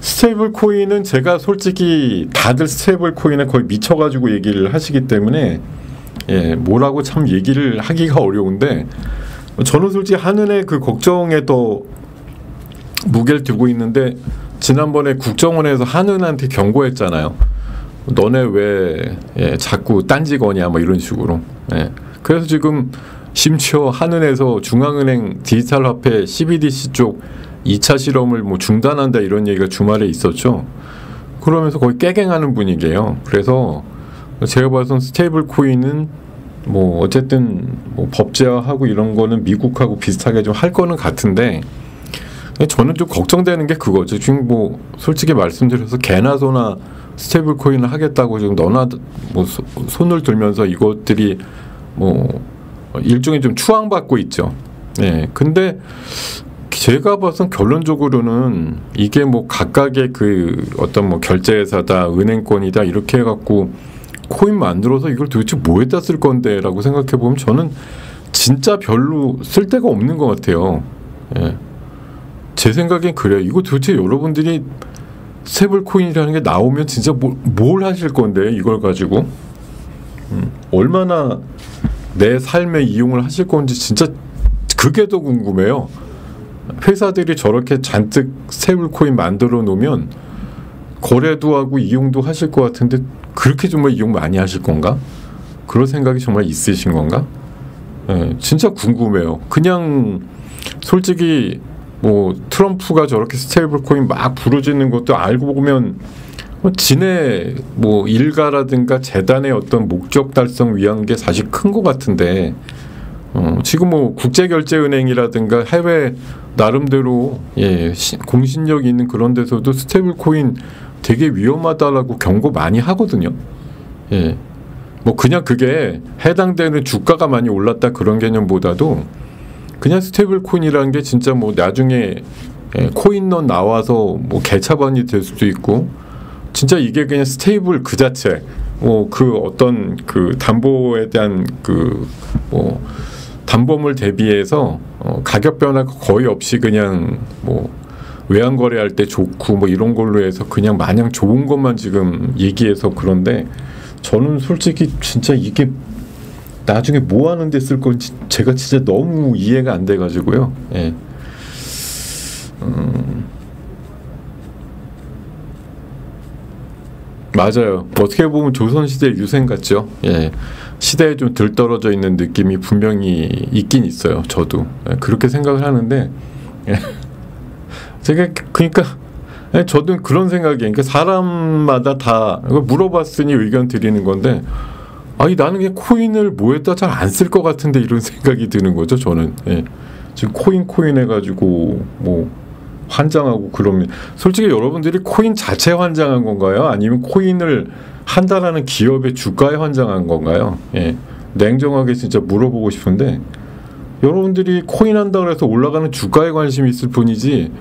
스테이블 코인은 제가 솔직히 다들 스테이블 코인에 거의 미쳐가지고 얘기를 하시기 때문에 뭐라고 참 얘기를 하기가 어려운데 저는 솔직히 한은의 그 걱정에 더 무게를 두고 있는데 지난번에 국정원에서 한은한테 경고했잖아요. 너네 왜 자꾸 딴지 거냐 뭐 이런 식으로. 그래서 지금 심지어 한은에서 중앙은행 디지털 화폐 CBDC 쪽 2차 실험을 뭐 중단한다 이런 얘기가 주말에 있었죠. 그러면서 거의 깨갱하는 분위기예요. 그래서 제가 봐선 스테이블 코인은 뭐 어쨌든 뭐 법제화하고 이런 거는 미국하고 비슷하게 좀 할 거는 같은데 저는 좀 걱정되는 게 그거죠. 지금 뭐 솔직히 말씀드려서 개나 소나 스테이블 코인을 하겠다고 지금 너나 뭐 손을 들면서 이것들이 뭐 일종의 좀 추앙받고 있죠. 근데 제가 봐선 결론적으로는 이게 뭐 각각의 그 어떤 뭐 결제회사다, 은행권이다 이렇게 해갖고 코인 만들어서 이걸 도대체 뭐에다 쓸 건데 라고 생각해 보면 저는 진짜 별로 쓸 데가 없는 것 같아요. 제 생각엔 그래요. 이거 도대체 여러분들이 스테이블 코인이라는 게 나오면 진짜 뭘 하실 건데 이걸 가지고 얼마나 내 삶에 이용을 하실 건지 진짜 그게 더 궁금해요. 회사들이 저렇게 잔뜩 스테이블 코인 만들어 놓으면 거래도 하고 이용도 하실 것 같은데 그렇게 정말 이용 많이 하실 건가? 그런 생각이 정말 있으신 건가? 진짜 궁금해요. 그냥 솔직히 뭐 트럼프가 저렇게 스테이블 코인 막 부르짖는 것도 알고 보면 지네 뭐 일가라든가 재단의 어떤 목적 달성 위한 게 사실 큰 것 같은데 지금 뭐 국제결제은행이라든가 해외 나름대로 공신력 있는 그런 데서도 스테이블 코인 되게 위험하다라고 경고 많이 하거든요. 뭐 그냥 그게 해당되는 주가가 많이 올랐다 그런 개념보다도 그냥 스테이블 코인이라는 게 진짜 뭐 나중에 코인넌 나와서 뭐 개차반이 될 수도 있고, 진짜 이게 그냥 스테이블 그 자체, 뭐 그 어떤 그 담보에 대한 그 뭐 담보물 대비해서 가격 변화가 거의 없이 그냥 뭐 외환 거래할 때 좋고 뭐 이런 걸로 해서 그냥 마냥 좋은 것만 지금 얘기해서 그런데, 저는 솔직히 진짜 이게 나중에 뭐 하는 데 쓸 건지 제가 진짜 너무 이해가 안 돼가지고요. 예. 맞아요. 어떻게 보면 조선시대 유생 같죠. 예. 시대에 좀 들떨어져 있는 느낌이 분명히 있긴 있어요. 저도 그렇게 생각을 하는데, 예. 제가 그러니까 저도 그런 생각이에요. 그러니까 사람마다 다 물어봤으니 의견 드리는 건데, 아니 나는 그냥 코인을 뭐에다 잘 안 쓸 것 같은데 이런 생각이 드는 거죠. 저는 예. 지금 코인 해가지고 뭐 환장하고 그러면, 솔직히 여러분들이 코인 자체 환장한 건가요? 아니면 코인을 한다라는 기업의 주가에 환장한 건가요? 예. 냉정하게 진짜 물어보고 싶은데, 여러분들이 코인 한다고 해서 올라가는 주가에 관심이 있을 뿐이지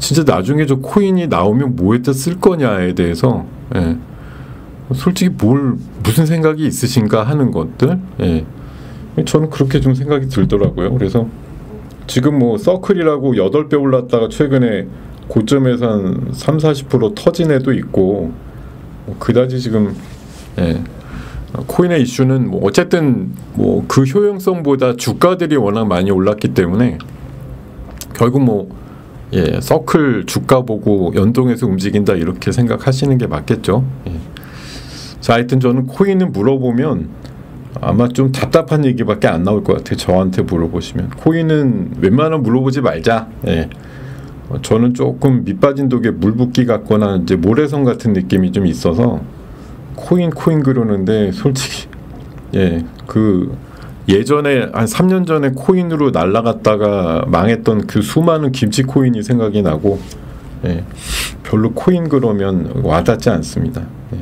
진짜 나중에 저 코인이 나오면 뭐에다 쓸 거냐에 대해서, 예. 솔직히 무슨 생각이 있으신가 하는 것들, 예. 저는 그렇게 좀 생각이 들더라고요. 그래서 지금 뭐 서클이라고 8배 올랐다가 최근에 고점에서 한 30-40% 터진 애도 있고, 뭐 그다지 지금, 예. 코인의 이슈는 뭐 어쨌든 뭐 그 효용성보다 주가들이 워낙 많이 올랐기 때문에 결국 뭐 예, 서클 주가 보고 연동해서 움직인다 이렇게 생각하시는 게 맞겠죠. 예. 자, 하여튼 저는 코인은 물어보면 아마 좀 답답한 얘기밖에 안 나올 것 같아요. 저한테 물어보시면 코인은 웬만하면 물어보지 말자. 예. 저는 조금 밑빠진 독에 물 붓기 같거나 이제 모래성 같은 느낌이 좀 있어서 코인 그러는데, 솔직히 예, 그 예전에 한 3년 전에 코인으로 날라갔다가 망했던 그 수많은 김치 코인이 생각이 나고, 예, 별로 코인 그러면 와닿지 않습니다. 예.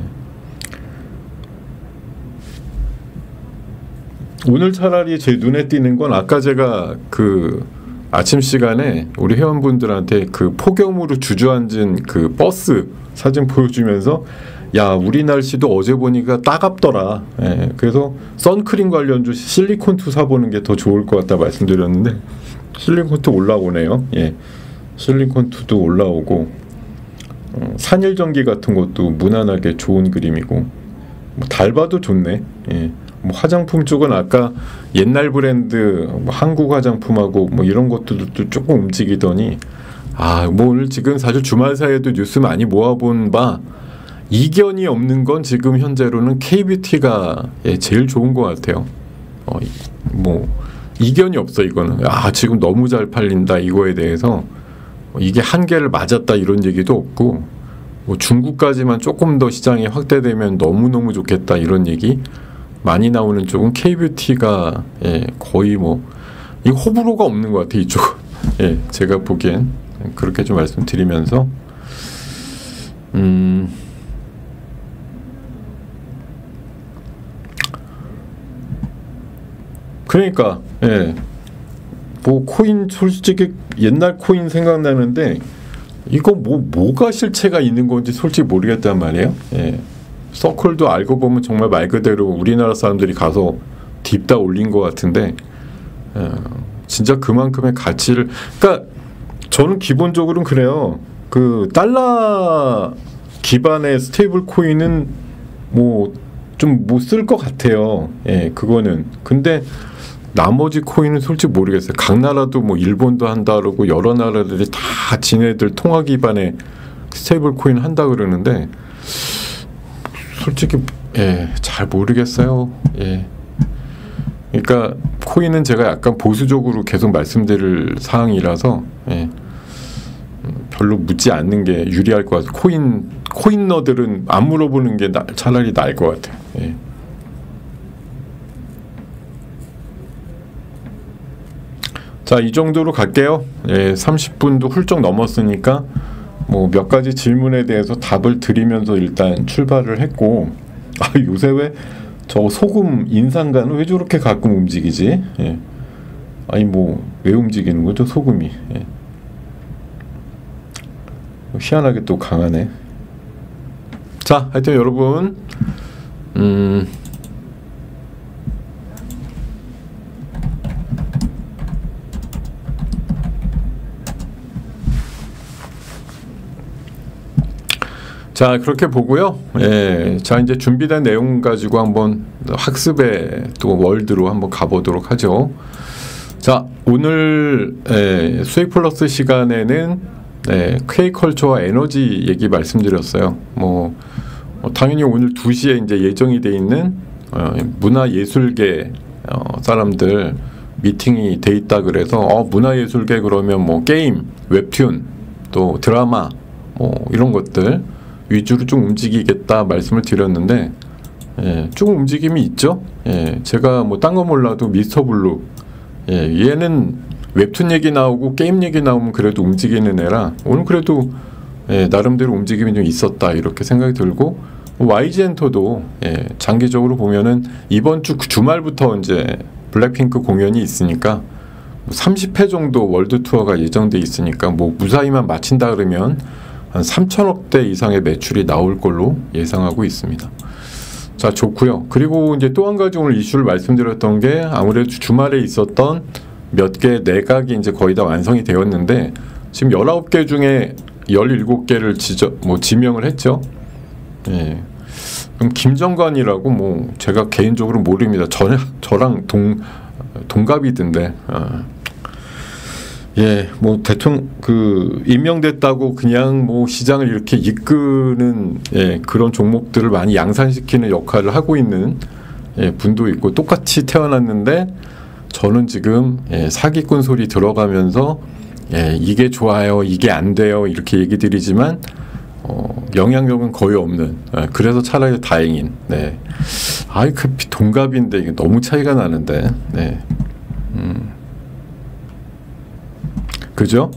오늘 차라리 제 눈에 띄는 건, 아까 제가 그 아침 시간에 우리 회원분들한테 그 폭염으로 주저앉은 그 버스 사진 보여주면서, 야, 우리 날씨도 어제 보니까 따갑더라. 예, 그래서 선크림 관련주 실리콘2 사보는 게 더 좋을 것 같다 말씀드렸는데, 실리콘2 올라오네요. 예, 실리콘2도 올라오고, 산일전기 같은 것도 무난하게 좋은 그림이고, 뭐 달바도 좋네. 예. 뭐 화장품 쪽은 아까 옛날 브랜드 뭐 한국 화장품하고 뭐 이런 것들도 조금 움직이더니, 뭐 오늘 지금 사실 주말 사이에도 뉴스 많이 모아본 바 이견이 없는 건 지금 현재로는 K뷰티가 예, 제일 좋은 것 같아요. 뭐 이견이 없어. 이거는 지금 너무 잘 팔린다 이거에 대해서, 이게 한계를 맞았다 이런 얘기도 없고, 뭐 중국까지만 조금 더 시장이 확대되면 너무너무 좋겠다 이런 얘기 많이 나오는 쪽은 K뷰티가 예, 거의 뭐 이 호불호가 없는 것 같아요. 이쪽 예, 제가 보기엔 그렇게 좀 말씀드리면서, 그러니까 예, 뭐 코인 솔직히 옛날 코인 생각나는데, 이거 뭐가 실체가 있는 건지 솔직히 모르겠단 말이에요. 예. 서클도 알고 보면 정말 말 그대로 우리나라 사람들이 가서 딥다 올린 것 같은데, 진짜 그만큼의 가치를, 그러니까 저는 기본적으로는 그래요. 그 달러 기반의 스테이블 코인은 뭐 좀 못 쓸 것 같아요. 예, 그거는. 근데 나머지 코인은 솔직히 모르겠어요. 각 나라도 뭐 일본도 한다 그러고 여러 나라들이 다 지네들 통화 기반의 스테이블 코인 한다 그러는데, 솔직히 예, 잘 모르겠어요. 예. 그러니까 코인은 제가 약간 보수적으로 계속 말씀드릴 사항이라서, 예, 별로 묻지 않는 게 유리할 것 같아요. 코인러들은 안 물어보는 게 차라리 나을 것 같아요. 예. 자, 이 정도로 갈게요. 예, 30분도 훌쩍 넘었으니까 뭐 몇 가지 질문에 대해서 답을 드리면서 일단 출발을 했고, 요새 왜 저 소금 인상가는 왜 저렇게 가끔 움직이지? 예. 아니 뭐 왜 움직이는 거죠 소금이? 예. 희한하게 또 강하네. 자, 하여튼 여러분, 자, 그렇게 보고요. 예, 자, 이제 준비된 내용 가지고 한번 학습의 또 월드로 한번 가보도록 하죠. 자, 오늘 수익 플러스 시간에는 K컬처와 에너지 얘기 말씀드렸어요. 당연히 오늘 2시에 이제 예정이 돼 있는 문화예술계 사람들 미팅이 돼 있다 그래서 문화예술계 그러면 뭐 게임, 웹툰, 또 드라마 뭐 이런 것들 위주로 좀 움직이겠다 말씀을 드렸는데 조금 움직임이 있죠. 제가 뭐 딴 거 몰라도 미스터 블루 얘는 웹툰 얘기 나오고 게임 얘기 나오면 그래도 움직이는 애라 오늘 그래도 나름대로 움직임이 좀 있었다 이렇게 생각이 들고 YG엔터도 장기적으로 보면은 이번 주 주말부터 이제 블랙핑크 공연이 있으니까 30회 정도 월드 투어가 예정돼 있으니까 뭐 무사히만 마친다 그러면 한 3천억대 이상의 매출이 나올 걸로 예상하고 있습니다. 자, 좋고요. 그리고 이제 또 한 가지 오늘 이슈를 말씀드렸던 게 아무래도 주말에 있었던 몇 개 내각이 이제 거의 다 완성이 되었는데 지금 19개 중에 17개를 지명을 했죠. 그럼 김정관이라고 뭐 제가 개인적으로 모릅니다. 저랑 동갑이던데. 뭐 대통령 임명됐다고 그냥 뭐 시장을 이렇게 이끄는 그런 종목들을 많이 양산시키는 역할을 하고 있는 분도 있고 똑같이 태어났는데 저는 지금 사기꾼 소리 들어가면서 이게 좋아요, 이게 안 돼요 이렇게 얘기 드리지만 영향력은 거의 없는 그래서 차라리 다행인 그 동갑인데 이게 너무 차이가 나는데 그죠?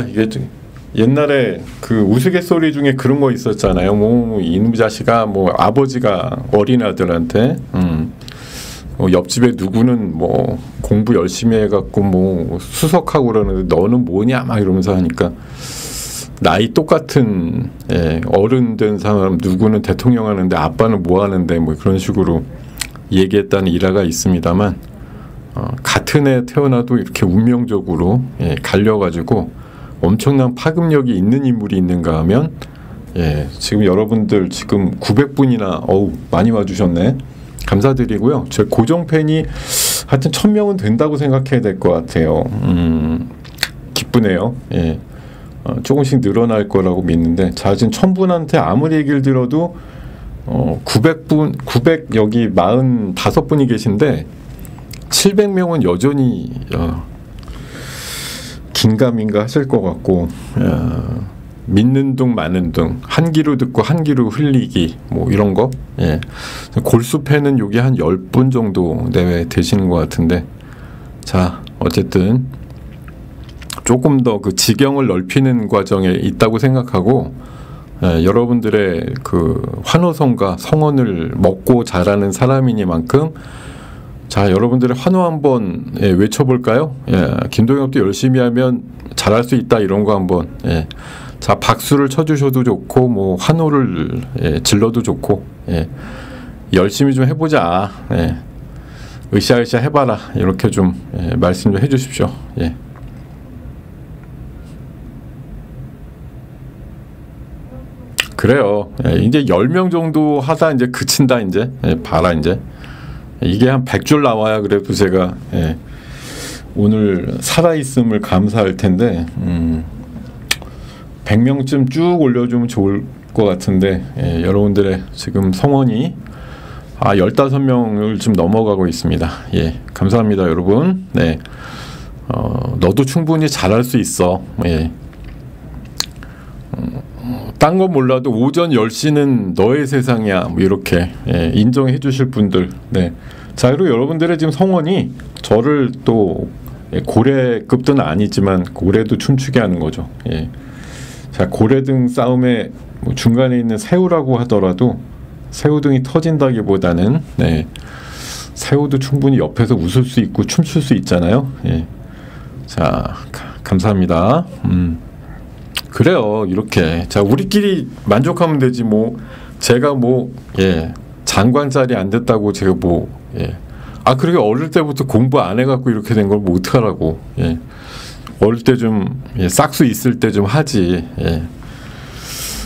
이게 옛날에 그 우스갯소리 중에 그런 거 있었잖아요. 뭐 이놈 자식아, 뭐 아버지가 어린아들한테 옆집에 누구는 뭐 공부 열심히 해갖고 뭐 수석하고 그러는데 너는 뭐냐 막 이러면서 하니까 나이 똑같은 어른 된 사람 누구는 대통령 하는데 아빠는 뭐 하는데 뭐 그런 식으로 얘기했다는 일화가 있습니다만 같은 애 태어나도 이렇게 운명적으로 갈려가지고 엄청난 파급력이 있는 인물이 있는가 하면 지금 여러분들 지금 900분이나 많이 와주셨네. 감사드리고요. 제 고정 팬이 하여튼 1000명은 된다고 생각해야 될 것 같아요. 기쁘네요. 조금씩 늘어날 거라고 믿는데 자, 지금 1000분한테 아무리 얘기를 들어도 900 여기 45분이 계신데 700명은 여전히 긴가민가 하실 것 같고 믿는 둥 마는 둥 한 귀로 듣고 한 귀로 흘리기 뭐 이런 거 골수패는 여기 한 10분 정도 내외 되시는 것 같은데 자 어쨌든 조금 더 그 지경을 넓히는 과정에 있다고 생각하고 여러분들의 그 환호성과 성원을 먹고 자라는 사람이니만큼 자, 여러분들의 환호 한번 외쳐볼까요? 김동엽도 열심히 하면 잘할 수 있다 이런 거 한번 자, 박수를 쳐주셔도 좋고 뭐 환호를 질러도 좋고 열심히 좀 해보자. 으쌰으쌰 해봐라 이렇게 좀 말씀 좀 해주십시오. 그래요. 이제 10명 정도 하다 이제 그친다 이제 봐라 이제. 이게 한 100줄 나와야 그래도 제가 오늘 살아있음을 감사할 텐데 100명쯤 쭉 올려주면 좋을 것 같은데 여러분들의 지금 성원이 15명을 좀 넘어가고 있습니다. 감사합니다 여러분. 너도 충분히 잘할 수 있어. 딴 거 몰라도 오전 10시는 너의 세상이야 뭐 이렇게 인정해 주실 분들 자, 그리고 여러분들의 지금 성원이 저를 또 고래급도 아니지만 고래도 춤추게 하는 거죠. 자, 고래등 싸움에 뭐 중간에 있는 새우라고 하더라도 새우등이 터진다기보다는 세호도 충분히 옆에서 웃을 수 있고 춤출 수 있잖아요. 예. 자, 감사합니다. 그래요. 이렇게 자 우리끼리 만족하면 되지 뭐 제가 뭐 예, 장관 자리 안 됐다고 제가 뭐 예. 아 그렇게 어릴 때부터 공부 안 해갖고 이렇게 된 걸 뭐 어떡하라고. 예. 어릴 때 좀 예, 싹수 있을 때 좀 하지. 예.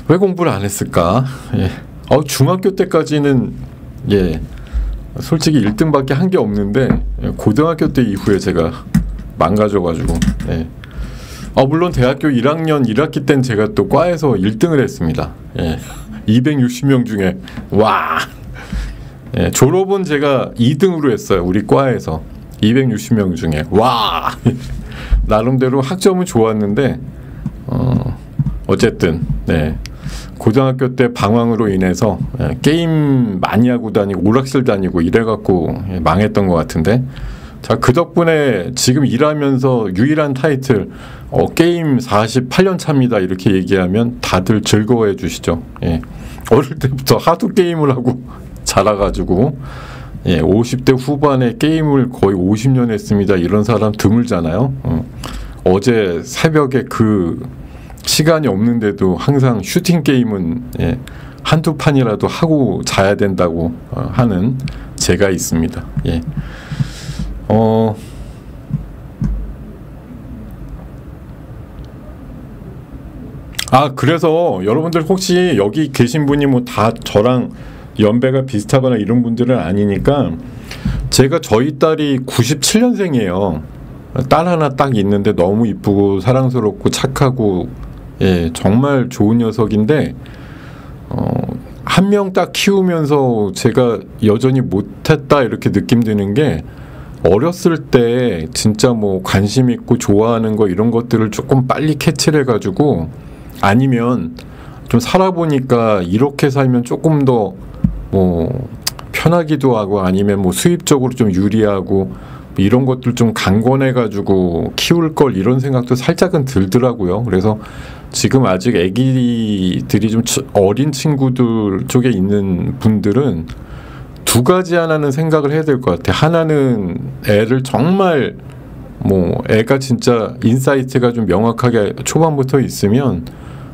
왜 공부를 안 했을까? 예. 중학교 때까지는 예. 솔직히 1등밖에 한 게 없는데 예, 고등학교 때 이후에 제가 망가져가지고 예. 물론 대학교 1학년 1학기 땐 제가 또 과에서 1등을 했습니다. 예. 260명 중에 와 예, 졸업은 제가 2등으로 했어요. 우리 과에서 260명 중에 와 나름대로 학점은 좋았는데 어쨌든 네. 고등학교 때 방황으로 인해서 예, 게임 많이 하고 다니고 오락실 다니고 이래갖고 예, 망했던 것 같은데 자, 그 덕분에 지금 일하면서 유일한 타이틀 게임 48년 차입니다 이렇게 얘기하면 다들 즐거워해 주시죠. 예. 어릴 때부터 하도 게임을 하고 자라가지고 예, 50대 후반에 게임을 거의 50년 했습니다 이런 사람 드물잖아요. 어제 새벽에 그 시간이 없는데도 항상 슈팅 게임은 예, 한두 판이라도 하고 자야 된다고 하는 제가 있습니다. 예. 그래서 여러분들 혹시 여기 계신 분이 뭐 다 저랑 연배가 비슷하거나 이런 분들은 아니니까 제가 저희 딸이 97년생이에요. 딸 하나 딱 있는데 너무 이쁘고 사랑스럽고 착하고 예, 정말 좋은 녀석인데 한 명 딱 키우면서 제가 여전히 못했다 이렇게 느낌 드는 게 어렸을 때 진짜 뭐 관심 있고 좋아하는 거 이런 것들을 조금 빨리 캐치를 해가지고 아니면 좀 살아보니까 이렇게 살면 조금 더 뭐 편하기도 하고 아니면 뭐 수입적으로 좀 유리하고 이런 것들 좀 강권해가지고 키울 걸 이런 생각도 살짝은 들더라고요. 그래서 지금 아직 아기들이 좀 어린 친구들 쪽에 있는 분들은 두 가지 하나는 생각을 해야 될 것 같아요. 하나는 애를 정말 뭐 애가 진짜 인사이트가 좀 명확하게 초반부터 있으면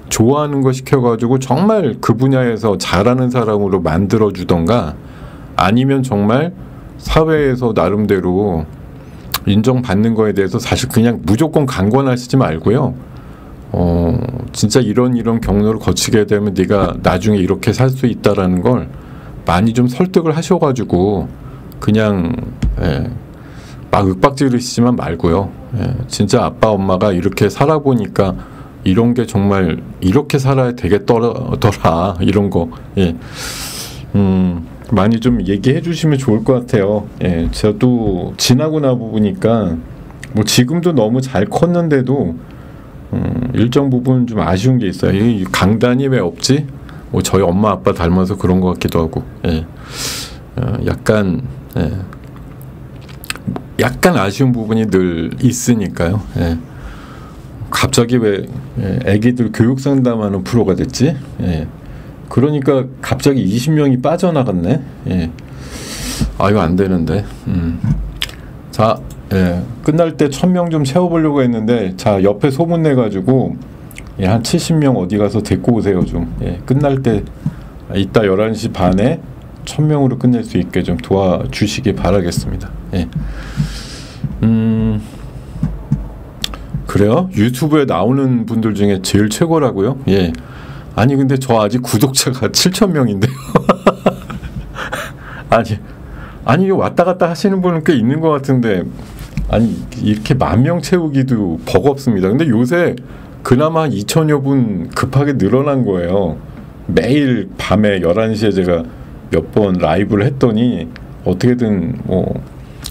좋아하는 거 시켜가지고 정말 그 분야에서 잘하는 사람으로 만들어주던가 아니면 정말 사회에서 나름대로 인정받는 거에 대해서 사실 그냥 무조건 강권하시지 말고요. 진짜 이런 경로를 거치게 되면 네가 나중에 이렇게 살 수 있다라는 걸 많이 좀 설득을 하셔가지고 그냥 예, 막 윽박지르시지만 말고요. 예, 진짜 아빠 엄마가 이렇게 살아보니까 이런 게 정말 이렇게 살아야 되겠더라 이런 거 예. 많이 좀 얘기해 주시면 좋을 것 같아요. 예, 저도 지나고 나 보니까 뭐 지금도 너무 잘 컸는데도 일정 부분 좀 아쉬운 게 있어요. 이 강단이 왜 없지? 뭐 저희 엄마 아빠 닮아서 그런 것 같기도 하고 예. 약간 예. 약간 아쉬운 부분이 늘 있으니까요. 예. 갑자기 왜 애기들 교육 상담하는 프로가 됐지? 예. 그러니까 갑자기 20명이 빠져나갔네. 예. 이거 안 되는데. 자, 예. 끝날 때 1000명 좀 채워보려고 했는데 자 옆에 소문 내가지고 예, 한 70명 어디 가서 데리고 오세요 좀. 예. 끝날 때 이따 11시 반에 1000명으로 끝낼 수 있게 좀 도와주시기 바라겠습니다. 예. 그래요? 유튜브에 나오는 분들 중에 제일 최고라고요? 예. 아니 근데 저 아직 구독자가 7000명인데요. 아니 왔다 갔다 하시는 분은 꽤 있는 것 같은데 아니 이렇게 10,000명 채우기도 버겁습니다. 근데 요새 그나마 2000여 분 급하게 늘어난 거예요. 매일 밤에 11시에 제가 몇 번 라이브를 했더니 어떻게든 뭐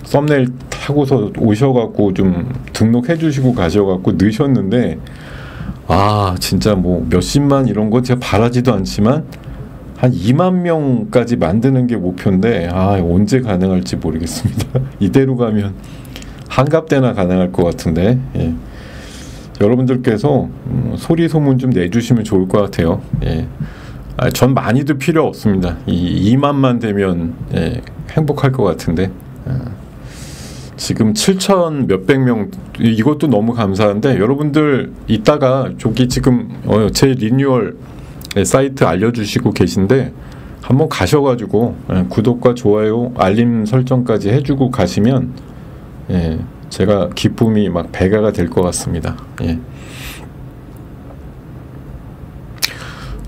썸네일 타고서 오셔갖고 좀 등록해 주시고 가셔갖고 넣으셨는데 진짜 뭐 몇십만 이런 거 제가 바라지도 않지만 한 2만 명까지 만드는 게 목표인데 언제 가능할지 모르겠습니다. 이대로 가면 한갑때나 가능할 것 같은데 예. 여러분들께서 소리 소문 좀 내주시면 좋을 것 같아요. 예. 전 많이도 필요 없습니다. 이 2만만 되면 예, 행복할 것 같은데 지금 7천 몇백 명 이것도 너무 감사한데 여러분들 이따가 저기 지금 제 리뉴얼 사이트 알려주시고 계신데 한번 가셔가지고 구독과 좋아요 알림 설정까지 해주고 가시면 제가 기쁨이 막 배가가 될 것 같습니다.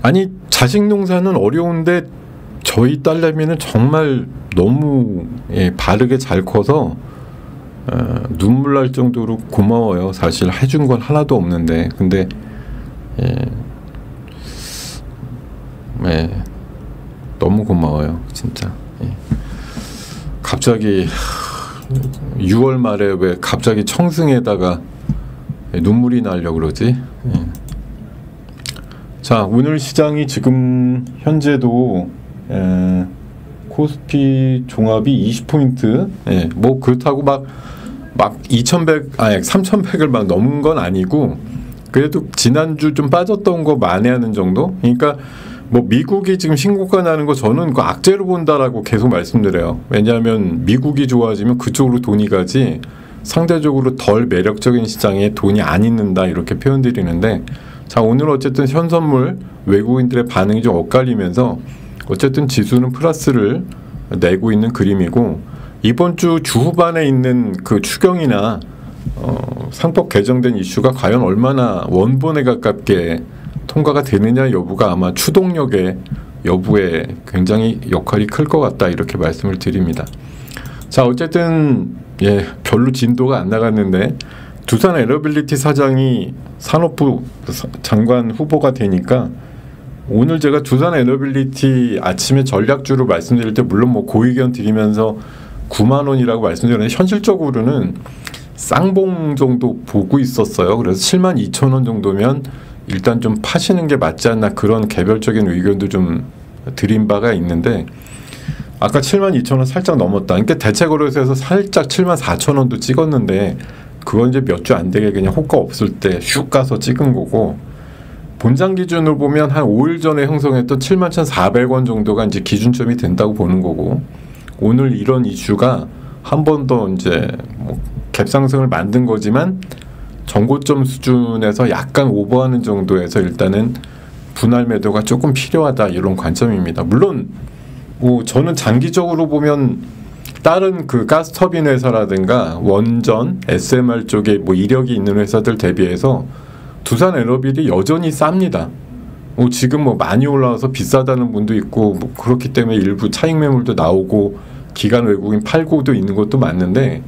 아니 자식 농사는 어려운데 저희 딸내미는 정말 너무 바르게 잘 커서 눈물 날 정도로 고마워요. 사실 해준 건 하나도 없는데 근데 너무 고마워요 진짜. 갑자기 6월 말에 왜 갑자기 청승에다가 눈물이 나려고 그러지? 자, 오늘 시장이 지금 현재도 코스피 종합이 20포인트 뭐 그렇다고 막 3,100을 막 넘은 건 아니고 그래도 지난주 좀 빠졌던 거 만회하는 정도? 그러니까 뭐 미국이 지금 신고가 나는 거 저는 그 악재로 본다라고 계속 말씀드려요. 왜냐하면 미국이 좋아지면 그쪽으로 돈이 가지 상대적으로 덜 매력적인 시장에 돈이 안 있는다 이렇게 표현드리는데 자 오늘 어쨌든 현선물 외국인들의 반응이 좀 엇갈리면서 어쨌든 지수는 플러스를 내고 있는 그림이고 이번 주 후반에 있는 그 추경이나 상법 개정된 이슈가 과연 얼마나 원본에 가깝게 통과가 되느냐 여부가 아마 추동력의 여부에 굉장히 역할이 클 것 같다 이렇게 말씀을 드립니다. 자 어쨌든 별로 진도가 안 나갔는데 두산 에너빌리티 사장이 산업부 장관 후보가 되니까 오늘 제가 두산 에너빌리티 아침에 전략주로 말씀드릴 때 물론 뭐 고의견 드리면서 9만 원이라고 말씀드렸는데 현실적으로는 쌍봉 정도 보고 있었어요. 그래서 7만 2천 원 정도면 일단 좀 파시는 게 맞지 않나 그런 개별적인 의견도 좀 드린 바가 있는데 아까 7만 2천 원 살짝 넘었다. 그러니까 대체거래소에서 살짝 7만 4천 원도 찍었는데 그건 이제 몇 주 안 되게 그냥 호가 없을 때 슉 가서 찍은 거고 본장 기준으로 보면 한 5일 전에 형성했던 7만 1,400원 정도가 이제 기준점이 된다고 보는 거고 오늘 이런 이슈가 한 번 더 이제 뭐 갭상승을 만든 거지만 정고점 수준에서 약간 오버하는 정도에서 일단은 분할 매도가 조금 필요하다 이런 관점입니다. 물론 뭐 저는 장기적으로 보면 다른 그 가스터빈 회사라든가 원전, SMR 쪽에 뭐 이력이 있는 회사들 대비해서 두산 에너빌이 여전히 쌉니다. 지금 뭐 많이 올라와서 비싸다는 분도 있고 뭐 그렇기 때문에 일부 차익 매물도 나오고 기관 외국인 팔고도 있는 것도 맞는데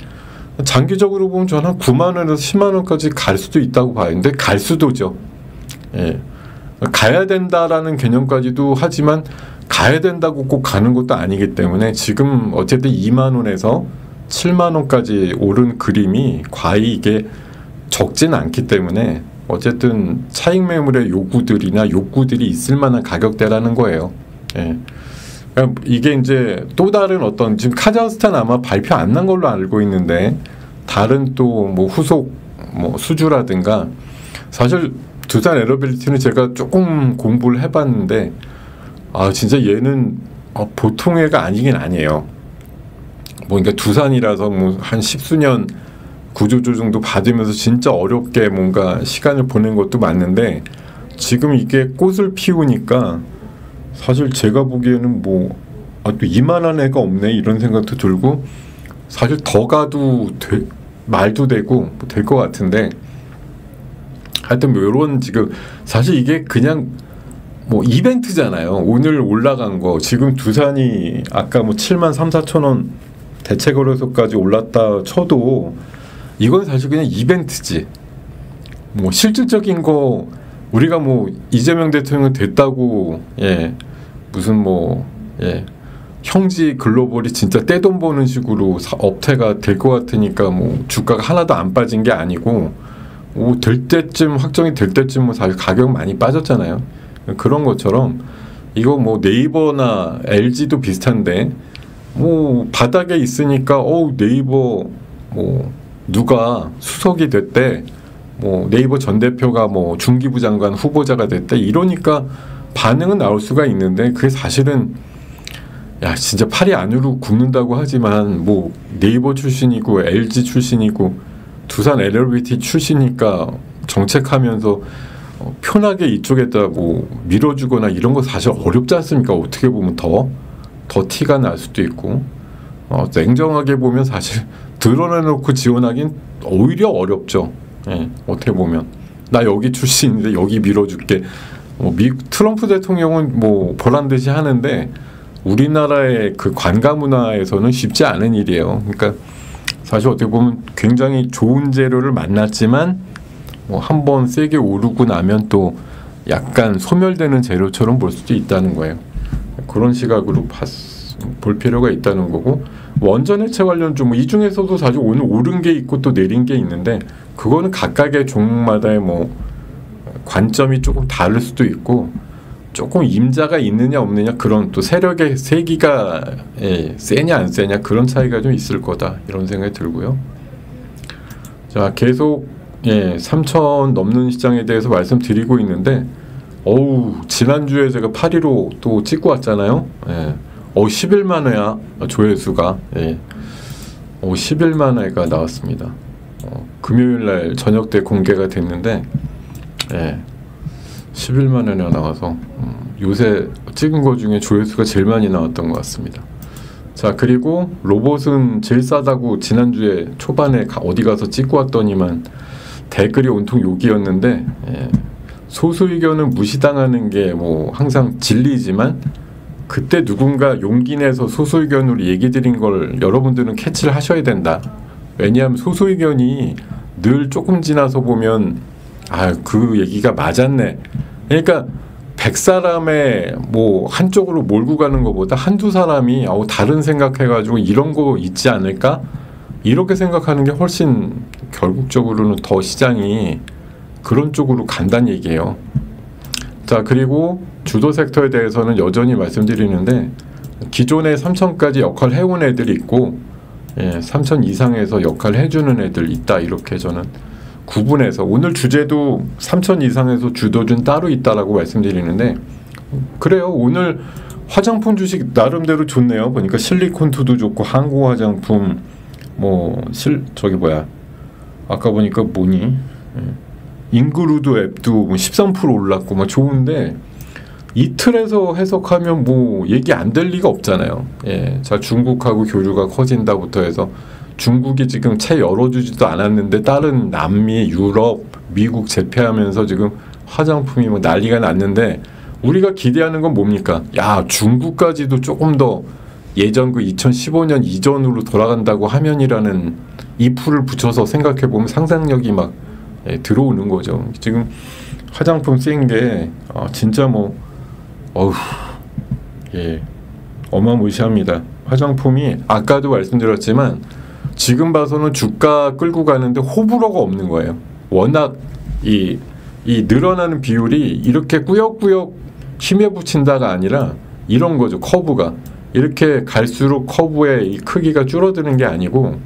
장기적으로 보면 저는 한 9만 원에서 10만 원까지 갈 수도 있다고 봐요. 근데 갈 수도죠. 가야 된다라는 개념까지도 하지만 가야 된다고 꼭 가는 것도 아니기 때문에 지금 어쨌든 2만 원에서 7만 원까지 오른 그림이 과히 이게 적진 않기 때문에 어쨌든 차익 매물의 요구들이나 욕구들이 있을 만한 가격대라는 거예요. 이게 이제 또 다른 어떤 지금 카자흐스탄 아마 발표 안 난 걸로 알고 있는데 다른 또 뭐 후속 뭐 수주라든가 사실 두산 에너빌리티는 제가 조금 공부를 해봤는데 진짜 얘는 보통 애가 아니긴 아니에요. 뭐 그러니까 두산이라서 뭐 한 10수년 구조조 정도 받으면서 진짜 어렵게 뭔가 시간을 보낸 것도 맞는데 지금 이게 꽃을 피우니까 사실 제가 보기에는 뭐 또 이만한 애가 없네 이런 생각도 들고 사실 더 가도 말도 되고 뭐 될 것 같은데 하여튼 뭐 이런 지금 사실 이게 그냥 뭐 이벤트잖아요. 오늘 올라간 거 지금 두산이 아까 뭐 7만 3, 4천 원 대체거래소까지 올랐다 쳐도 이건 사실 그냥 이벤트지. 뭐 실질적인 거 우리가 뭐 이재명 대통령 됐다고 무슨 뭐 형지 글로벌이 진짜 떼돈 버는 식으로 업태가 될 것 같으니까 뭐 주가가 하나도 안 빠진 게 아니고 뭐 될 때쯤 확정이 될 때쯤 뭐 사실 가격 많이 빠졌잖아요. 그런 것처럼 이거 뭐 네이버나 LG도 비슷한데 뭐 바닥에 있으니까 네이버 뭐 누가 수석이 됐대 뭐 네이버 전 대표가 뭐 중기부 장관 후보자가 됐대 이러니까 반응은 나올 수가 있는데 그게 사실은 야 진짜 팔이 안으로 굽는다고 하지만 뭐 네이버 출신이고 LG 출신이고 두산 LLBT 출신이니까 정책하면서 편하게 이쪽에다 뭐 밀어주거나 이런 거 사실 어렵지 않습니까? 어떻게 보면 더 티가 날 수도 있고 냉정하게 보면 사실 드러내놓고 지원하긴 오히려 어렵죠. 예, 어떻게 보면 나 여기 출신인데 여기 밀어줄게. 트럼프 대통령은 뭐 보란 듯이 하는데 우리나라의 그 관가 문화에서는 쉽지 않은 일이에요. 그러니까 사실 어떻게 보면 굉장히 좋은 재료를 만났지만 한번 세게 오르고 나면 또 약간 소멸되는 재료처럼 볼 수도 있다는 거예요. 그런 시각으로 볼 필요가 있다는 거고, 원전해체 관련주 이 중에서도 사실 오늘 오른 게 있고 또 내린 게 있는데 그거는 각각의 종목마다의 관점이 조금 다를 수도 있고 조금 임자가 있느냐 없느냐 그런 또 세력의 세기가 세냐 안 세냐 그런 차이가 좀 있을 거다 이런 생각이 들고요. 자 계속 3천 넘는 시장에 대해서 말씀드리고 있는데 지난주에 제가 8위로 또 찍고 왔잖아요. 11만 회야 조회수가 11만 회가 나왔습니다. 금요일날 저녁 때 공개가 됐는데 11만 회나 나와서 요새 찍은 거 중에 조회수가 제일 많이 나왔던 것 같습니다. 자 그리고 로봇은 제일 싸다고 지난주에 초반에 어디 가서 찍고 왔더니만 댓글이 온통 욕이었는데 소수 의견은 무시당하는 게 항상 진리지만 그때 누군가 용기 내서 소수 의견으로 얘기 드린 걸 여러분들은 캐치를 하셔야 된다. 왜냐하면 소수 의견이 늘 조금 지나서 보면 그 얘기가 맞았네. 그러니까 100사람의 한쪽으로 몰고 가는 것보다 한두 사람이 다른 생각해가지고 이런 거 있지 않을까? 이렇게 생각하는 게 훨씬 결국적으로는 더 시장이 그런 쪽으로 간다는 얘기예요. 자 그리고 주도 섹터에 대해서는 여전히 말씀드리는데 기존에 3천까지 역할 해온 애들이 있고 3천 이상에서 역할 해주는 애들 있다 이렇게 저는 구분해서 오늘 주제도 3천 이상에서 주도준 따로 있다라고 말씀드리는데 그래요. 오늘 화장품 주식 나름대로 좋네요. 보니까 실리콘투도 좋고 한국 화장품 아까 보니까 인그루드 앱도 13% 올랐고 좋은데 이틀에서 해석하면 얘기 안 될 리가 없잖아요. 자 중국하고 교류가 커진다부터 해서 중국이 지금 채 열어주지도 않았는데 다른 남미, 유럽, 미국 제패하면서 지금 화장품이 난리가 났는데 우리가 기대하는 건 뭡니까? 중국까지도 조금 더 예전 그 2015년 이전으로 돌아간다고 하면이라는 if를 붙여서 생각해보면 상상력이 들어오는 거죠. 지금 화장품 쓰인 게 진짜 어마무시합니다. 화장품이 아까도 말씀드렸지만 지금 봐서는 주가 끌고 가는데 호불호가 없는 거예요. 워낙 이 늘어나는 비율이 이렇게 꾸역꾸역 힘에 붙인다가 아니라 이런 거죠. 커브가 이렇게 갈수록 커브의 이 크기가 줄어드는 게 아니고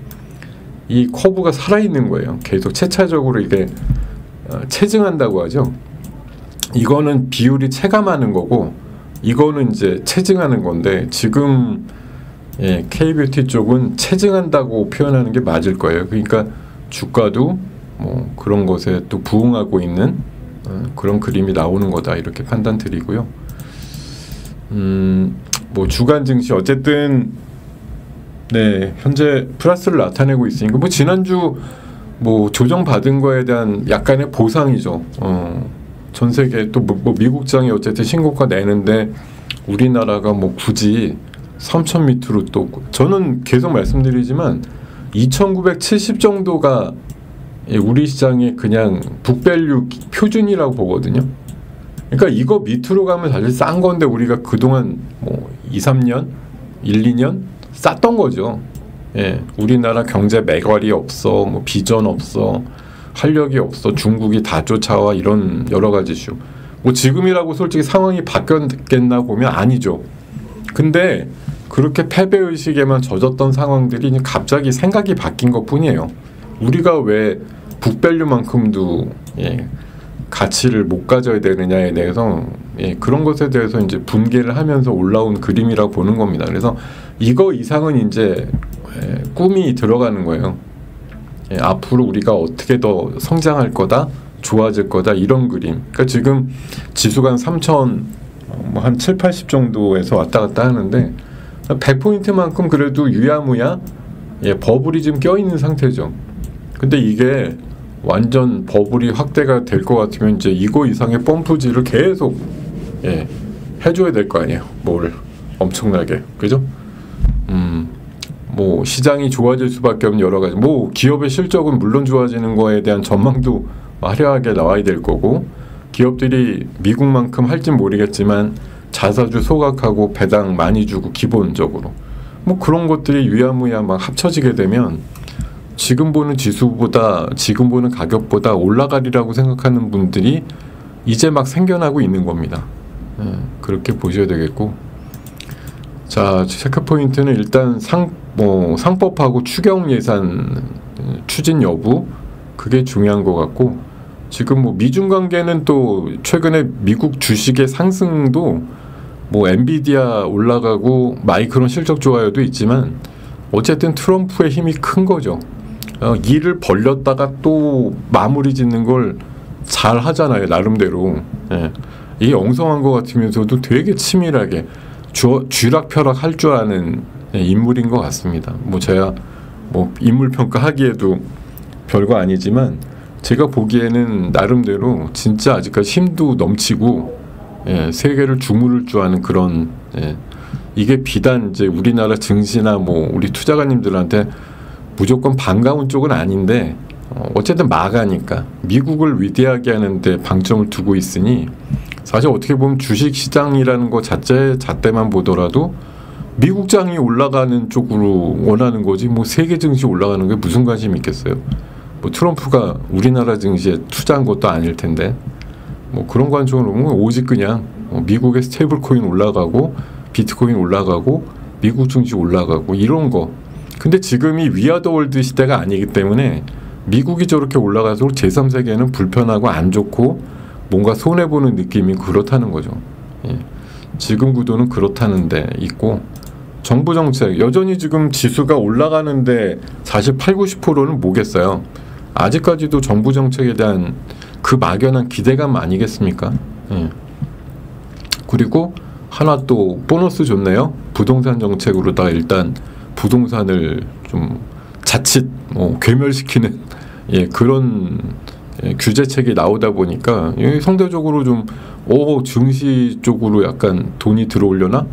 이 커브가 살아있는 거예요. 계속 체차적으로 이게 체증한다고 하죠. 이거는 비율이 체감하는 거고 이거는 이제 체증하는 건데 지금 K뷰티 쪽은 체증한다고 표현하는 게 맞을 거예요. 그러니까 주가도 그런 것에 또 부응하고 있는 그런 그림이 나오는 거다 이렇게 판단 드리고요. 주간 증시 어쨌든 현재 플러스를 나타내고 있으니까 지난주 조정 받은 거에 대한 약간의 보상이죠. 전 세계 또 미국장이 어쨌든 신고가 내는데 우리나라가 굳이 3천 밑으로 또 저는 계속 말씀드리지만 2,970 정도가 우리 시장의 그냥 북밸류 표준이라고 보거든요. 그러니까 이거 밑으로 가면 사실 싼 건데 우리가 그동안 2, 3년, 1, 2년 쌌던 거죠. 우리나라 경제 매거리 없어, 비전 없어, 활력이 없어, 중국이 다 쫓아와 이런 여러 가지 이슈. 지금이라고 솔직히 상황이 바뀌었겠나 보면 아니죠. 근데 그렇게 패배의식에만 젖었던 상황들이 갑자기 생각이 바뀐 것 뿐이에요. 우리가 왜 북밸류만큼도 가치를 못 가져야 되느냐에 대해서 그런 것에 대해서 이제 분개를 하면서 올라온 그림이라고 보는 겁니다. 그래서 이거 이상은 이제 꿈이 들어가는 거예요. 앞으로 우리가 어떻게 더 성장할 거다, 좋아질 거다, 이런 그림. 그러니까 지금 지수가 한 3,000, 한 7, 80 정도에서 왔다 갔다 하는데 100포인트만큼 그래도 유야무야 버블이 지금 껴있는 상태죠. 근데 이게 완전 버블이 확대가 될 것 같으면 이제 이거 이상의 펌프질을 계속 해줘야 될 거 아니에요. 뭘 엄청나게, 그죠? 뭐 시장이 좋아질 수밖에 없는 여러 가지. 뭐 기업의 실적은 물론 좋아지는 거에 대한 전망도 화려하게 나와야 될 거고, 기업들이 미국만큼 할진 모르겠지만 자사주 소각하고 배당 많이 주고 기본적으로 뭐 그런 것들이 유야무야 막 합쳐지게 되면 지금 보는 지수보다, 지금 보는 가격보다 올라가리라고 생각하는 분들이 이제 막 생겨나고 있는 겁니다. 그렇게 보셔야 되겠고, 자, 체크포인트는 일단 상법하고 추경 예산 추진 여부, 그게 중요한 것 같고, 지금 뭐 미중 관계는 또 최근에 미국 주식의 상승도 뭐 엔비디아 올라가고 마이크론 실적 좋아요도 있지만 어쨌든 트럼프의 힘이 큰 거죠. 일을 벌렸다가 또 마무리 짓는 걸 잘 하잖아요, 나름대로. 이게 엉성한 것 같으면서도 되게 치밀하게 쥐락펴락 할 줄 아는 인물인 것 같습니다. 뭐 제가 뭐 인물 평가하기에도 별거 아니지만 제가 보기에는 나름대로 진짜 아직까지 힘도 넘치고 세계를 주무를 줄 아는 그런, 이게 비단 이제 우리나라 증시나 뭐 우리 투자가님들한테 무조건 반가운 쪽은 아닌데, 어쨌든 마가니까 미국을 위대하게 하는데 방점을 두고 있으니 사실 어떻게 보면 주식시장이라는 거 잣대만 보더라도 미국장이 올라가는 쪽으로 원하는 거지, 뭐 세계 증시 올라가는 게 무슨 관심이 있겠어요. 뭐 트럼프가 우리나라 증시에 투자한 것도 아닐 텐데, 뭐 그런 관점으로 보면 오직 그냥 미국의 스테이블 코인 올라가고 비트코인 올라가고 미국 증시 올라가고 이런 거. 근데 지금이 위아더 월드 시대가 아니기 때문에 미국이 저렇게 올라갈수록 제3세계는 불편하고 안 좋고 뭔가 손해보는 느낌이 그렇다는 거죠. 지금 구도는 그렇다는 데 있고, 정부 정책 여전히 지금 지수가 올라가는데 사실 8, 90%는 뭐겠어요. 아직까지도 정부 정책에 대한 그 막연한 기대감 아니겠습니까? 그리고 하나 또 보너스 좋네요. 부동산 정책으로다가 일단 부동산을 좀 자칫 괴멸시키는 그런 규제책이 나오다 보니까 상대적으로 좀 증시 쪽으로 약간 돈이 들어오려나?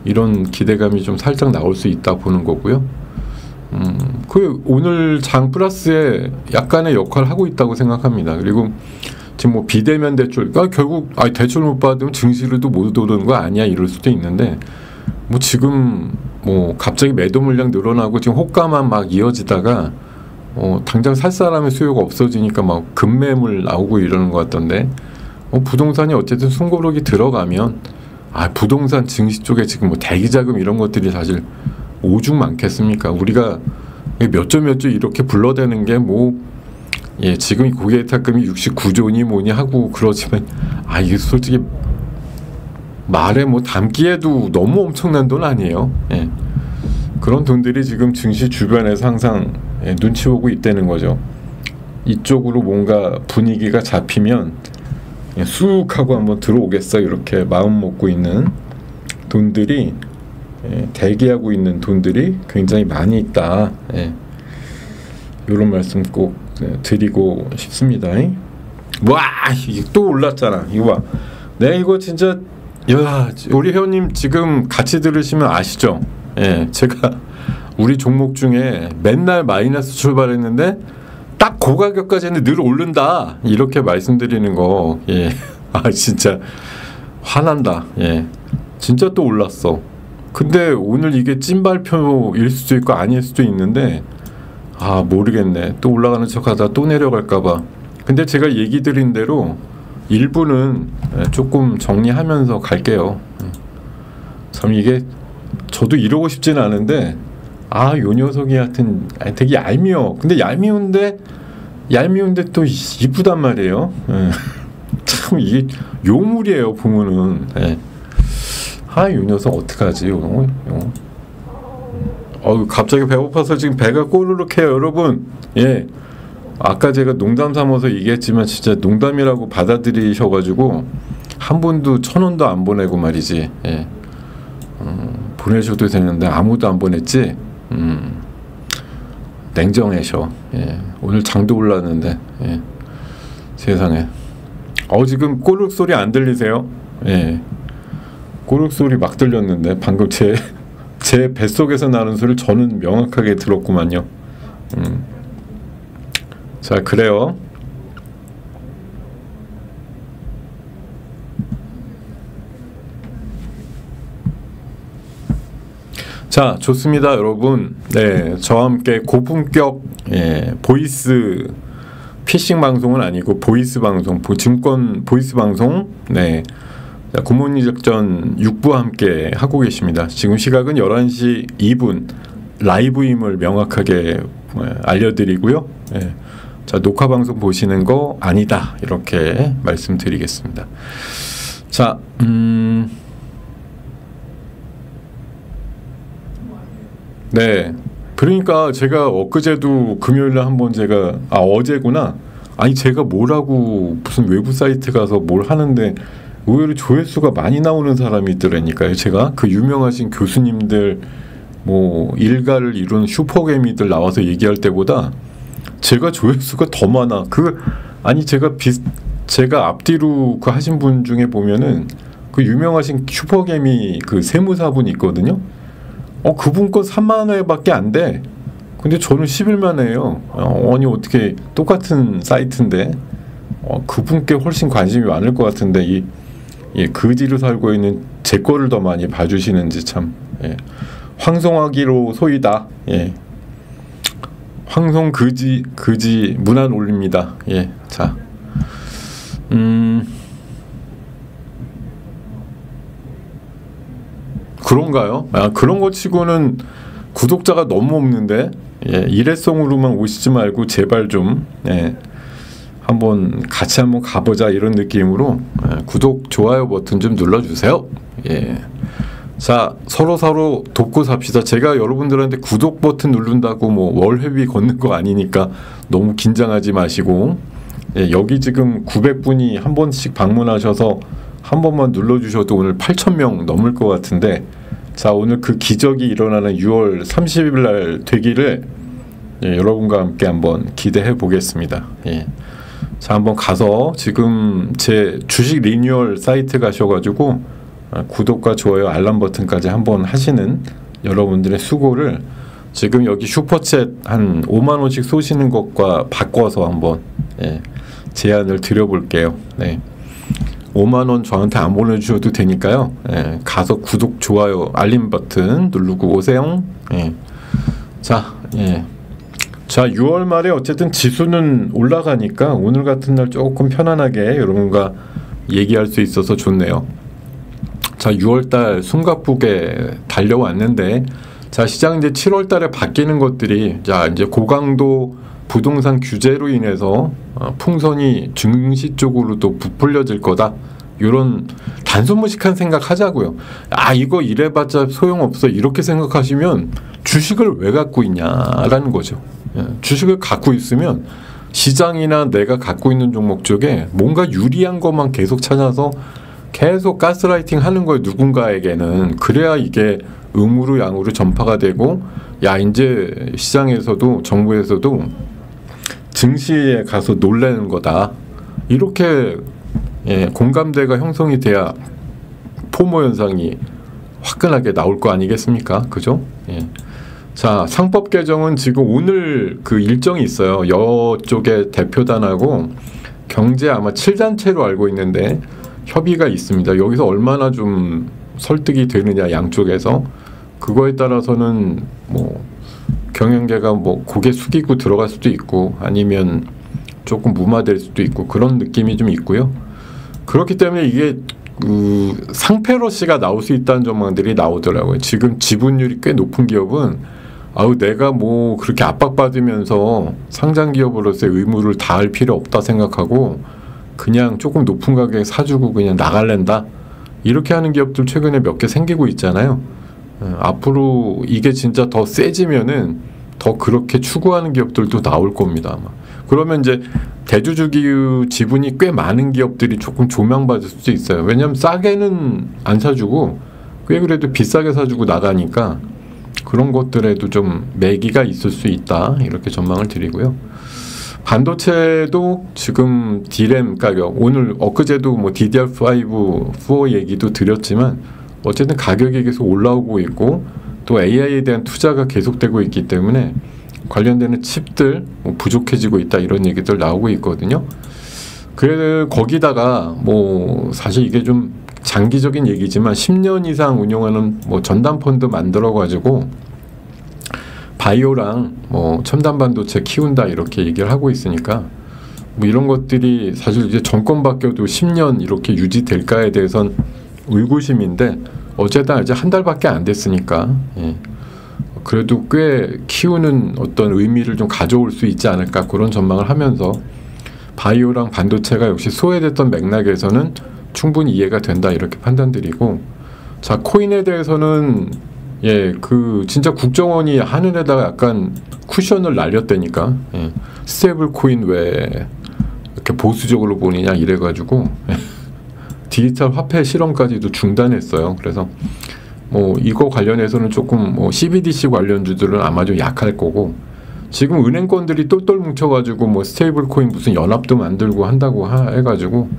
이런 기대감이 좀 살짝 나올 수 있다 보는 거고요. 그 오늘 장 플러스에 약간의 역할을 하고 있다고 생각합니다. 그리고 지금 뭐 비대면 대출, 그러니까 결국 대출 못 받으면 증시로도 못 오르는 거 아니야, 이럴 수도 있는데, 뭐 지금 뭐 갑자기 매도 물량 늘어나고 지금 호가만 막 이어지다가 당장 살 사람의 수요가 없어지니까 막 급매물 나오고 이러는 것 같던데, 부동산이 어쨌든 숨고르기 들어가면 부동산 증시 쪽에 지금 뭐 대기자금 이런 것들이 사실 오죽 많겠습니까? 우리가 몇 조 이렇게 불러대는 게 뭐 지금 고객예탁금이 69조니 뭐니 하고 그러지만 이게 솔직히 말에 뭐 담기에도 너무 엄청난 돈 아니에요. 그런 돈들이 지금 증시 주변에서 항상 눈치 보고 있다는 거죠. 이쪽으로 뭔가 분위기가 잡히면 쑥 하고 한번 들어오겠어, 이렇게 마음 먹고 있는 돈들이, 대기하고 있는 돈들이 굉장히 많이 있다. 이런 말씀 꼭 드리고 싶습니다. 와, 이게 또 올랐잖아. 이거 봐. 이거 진짜, 우리 회원님 지금 같이 들으시면 아시죠? 제가 우리 종목 중에 맨날 마이너스 출발했는데 딱 고가격까지는 늘 오른다, 이렇게 말씀드리는 거. 진짜 화난다. 진짜 또 올랐어. 근데 오늘 이게 찐발표일 수도 있고 아닐 수도 있는데 모르겠네. 또 올라가는 척하다 또 내려갈까봐. 근데 제가 얘기 드린 대로 일부는 조금 정리하면서 갈게요. 참 이게 저도 이러고 싶지는 않은데 요 녀석이 하여튼 되게 얄미워. 근데 얄미운데 또 이쁘단 말이에요. 참 이게 요물이에요 보면은. 예. 이 녀석 어떡하지? 갑자기 배고파서 지금 배가 꼬르륵해요 여러분. 예. 아까 제가 농담 삼아서 얘기했지만 진짜 농담이라고 받아들이셔가지고 한 분도 1,000원도 안 보내고 말이지. 예. 보내셔도 되는데 아무도 안 보냈지. 냉정해셔. 예. 오늘 장도 올랐는데. 예. 세상에. 지금 꼬르륵 소리 안 들리세요? 예. 꼬르륵 소리 막 들렸는데 방금 제 뱃속에서 나는 소리를 저는 명확하게 들었구만요. 자, 그래요. 자, 좋습니다, 여러분. 네, 저와 함께 고품격 보이스 피싱 방송은 아니고 보이스 방송, 증권 보이스 방송, 네, 굿모닝 작전 6부 함께 하고 계십니다. 지금 시각은 11시 2분 라이브임을 명확하게 알려드리고요. 네, 자, 녹화 방송 보시는 거 아니다 이렇게 말씀드리겠습니다. 자, 네, 그러니까 제가 엊그제도 금요일에 한번 제가 어제구나. 아니 제가 뭐라고 무슨 외부 사이트 가서 뭘 하는데 의외로 조회수가 많이 나오는 사람이 있더라니까요. 제가 그 유명하신 교수님들 뭐 일가를 이룬 슈퍼개미들 나와서 얘기할 때보다 제가 조회수가 더 많아. 아니 제가 앞뒤로 그 하신 분 중에 보면은 그 유명하신 슈퍼개미 그 세무사분 있거든요. 그분 거 3만 회밖에 안 돼. 근데 저는 11만 회예요. 아니 어떻게 똑같은 사이트인데 그분께 훨씬 관심이 많을 것 같은데 그지로 살고 있는 제 거를 더 많이 봐주시는지 참. 예. 황송하기로 소이다. 예. 황송 그지 문안 올립니다. 예. 자, 그런가요? 그런 거 치고는 구독자가 너무 없는데. 예, 일회성으로만 오시지 말고 제발 좀 한번 같이 한번 가보자 이런 느낌으로 구독 좋아요 버튼 좀 눌러주세요. 예. 자, 서로 돕고 삽시다. 제가 여러분들한테 구독 버튼 누른다고 뭐 월회비 걷는 거 아니니까 너무 긴장하지 마시고. 예, 여기 지금 900분이 한 번씩 방문하셔서 한 번만 눌러주셔도 오늘 8,000명 넘을 것 같은데, 자, 오늘 그 기적이 일어나는 6월 30일 날 되기를 여러분과 함께 한번 기대해 보겠습니다. 예. 자, 한번 가서 지금 제 주식 리뉴얼 사이트 가셔가지고 구독과 좋아요 알람 버튼까지 한번 하시는 여러분들의 수고를 지금 여기 슈퍼챗 한 5만 원씩 쏘시는 것과 바꿔서 한번 제안을 드려볼게요. 네. 5만 원 저한테 안 보내주셔도 되니까요. 가서 구독, 좋아요, 알림 버튼 누르고 오세요. 자, 자, 6월 말에 어쨌든 지수는 올라가니까 오늘 같은 날 조금 편안하게 여러분과 얘기할 수 있어서 좋네요. 자, 6월달 숨가쁘게 달려왔는데, 자, 시장 이제 7월달에 바뀌는 것들이, 자, 이제 고강도 부동산 규제로 인해서 풍선이 증시 쪽으로도 부풀려질 거다. 이런 단순무식한 생각 하자고요. 이거 이래봤자 소용없어 이렇게 생각하시면 주식을 왜 갖고 있냐라는 거죠. 주식을 갖고 있으면 시장이나 내가 갖고 있는 종목 쪽에 뭔가 유리한 것만 계속 찾아서 계속 가스라이팅 하는 거예요, 누군가에게는. 그래야 이게 음으로 양으로 전파가 되고, 이제 시장에서도 정부에서도 증시에 가서 놀라는 거다. 이렇게 공감대가 형성이 돼야 포모 현상이 화끈하게 나올 거 아니겠습니까? 그죠? 자, 상법 개정은 지금 오늘 그 일정이 있어요. 여쪽에 대표단하고 경제 아마 7단체로 알고 있는데 협의가 있습니다. 여기서 얼마나 좀 설득이 되느냐 양쪽에서. 그거에 따라서는 뭐 경영계가 뭐 고개 숙이고 들어갈 수도 있고 아니면 조금 무마될 수도 있고 그런 느낌이 좀 있고요. 그렇기 때문에 이게 상패러시가 나올 수 있다는 전망들이 나오더라고요. 지금 지분율이 꽤 높은 기업은 내가 뭐 그렇게 압박받으면서 상장 기업으로서의 의무를 다할 필요 없다 생각하고 그냥 조금 높은 가격에 사주고 그냥 나갈랜다 이렇게 하는 기업들 최근에 몇 개 생기고 있잖아요. 앞으로 이게 진짜 더 세지면은 더 그렇게 추구하는 기업들도 나올 겁니다. 아마. 그러면 이제 대주주 지분이 꽤 많은 기업들이 조금 조명받을 수도 있어요. 왜냐하면 싸게는 안 사주고 꽤 그래도 비싸게 사주고 나가니까 그런 것들에도 좀 매기가 있을 수 있다 이렇게 전망을 드리고요. 반도체도 지금 D램 가격 오늘 엊그제도 뭐 DDR5 4 얘기도 드렸지만 어쨌든 가격이 계속 올라오고 있고 또 AI에 대한 투자가 계속되고 있기 때문에 관련되는 칩들 뭐 부족해지고 있다 이런 얘기들 나오고 있거든요. 그래서 거기다가 뭐 사실 이게 좀 장기적인 얘기지만 10년 이상 운용하는 뭐 전담 펀드 만들어 가지고 바이오랑 뭐 첨단 반도체 키운다 이렇게 얘기를 하고 있으니까 뭐 이런 것들이 사실 이제 정권 바뀌어도 10년 이렇게 유지될까에 대해선 의구심인데 어쨌든 아직 한 달밖에 안 됐으니까 예. 그래도 꽤 키우는 어떤 의미를 좀 가져올 수 있지 않을까 그런 전망을 하면서 바이오랑 반도체가 역시 소외됐던 맥락에서는 충분히 이해가 된다 이렇게 판단드리고 자 코인에 대해서는 예 그 진짜 국정원이 하늘에다가 약간 쿠션을 날렸다니까 예. 스테이블 코인 왜 이렇게 보수적으로 보느냐 이래가지고 디지털 화폐 실험까지도 중단했어요. 그래서 뭐 이거 관련해서는 조금 뭐 CBDC 관련주들은 아마 좀 약할 거고 지금 은행권들이 똘똘 뭉쳐가지고 뭐 스테이블 코인 무슨 연합도 만들고 한다고 해가지고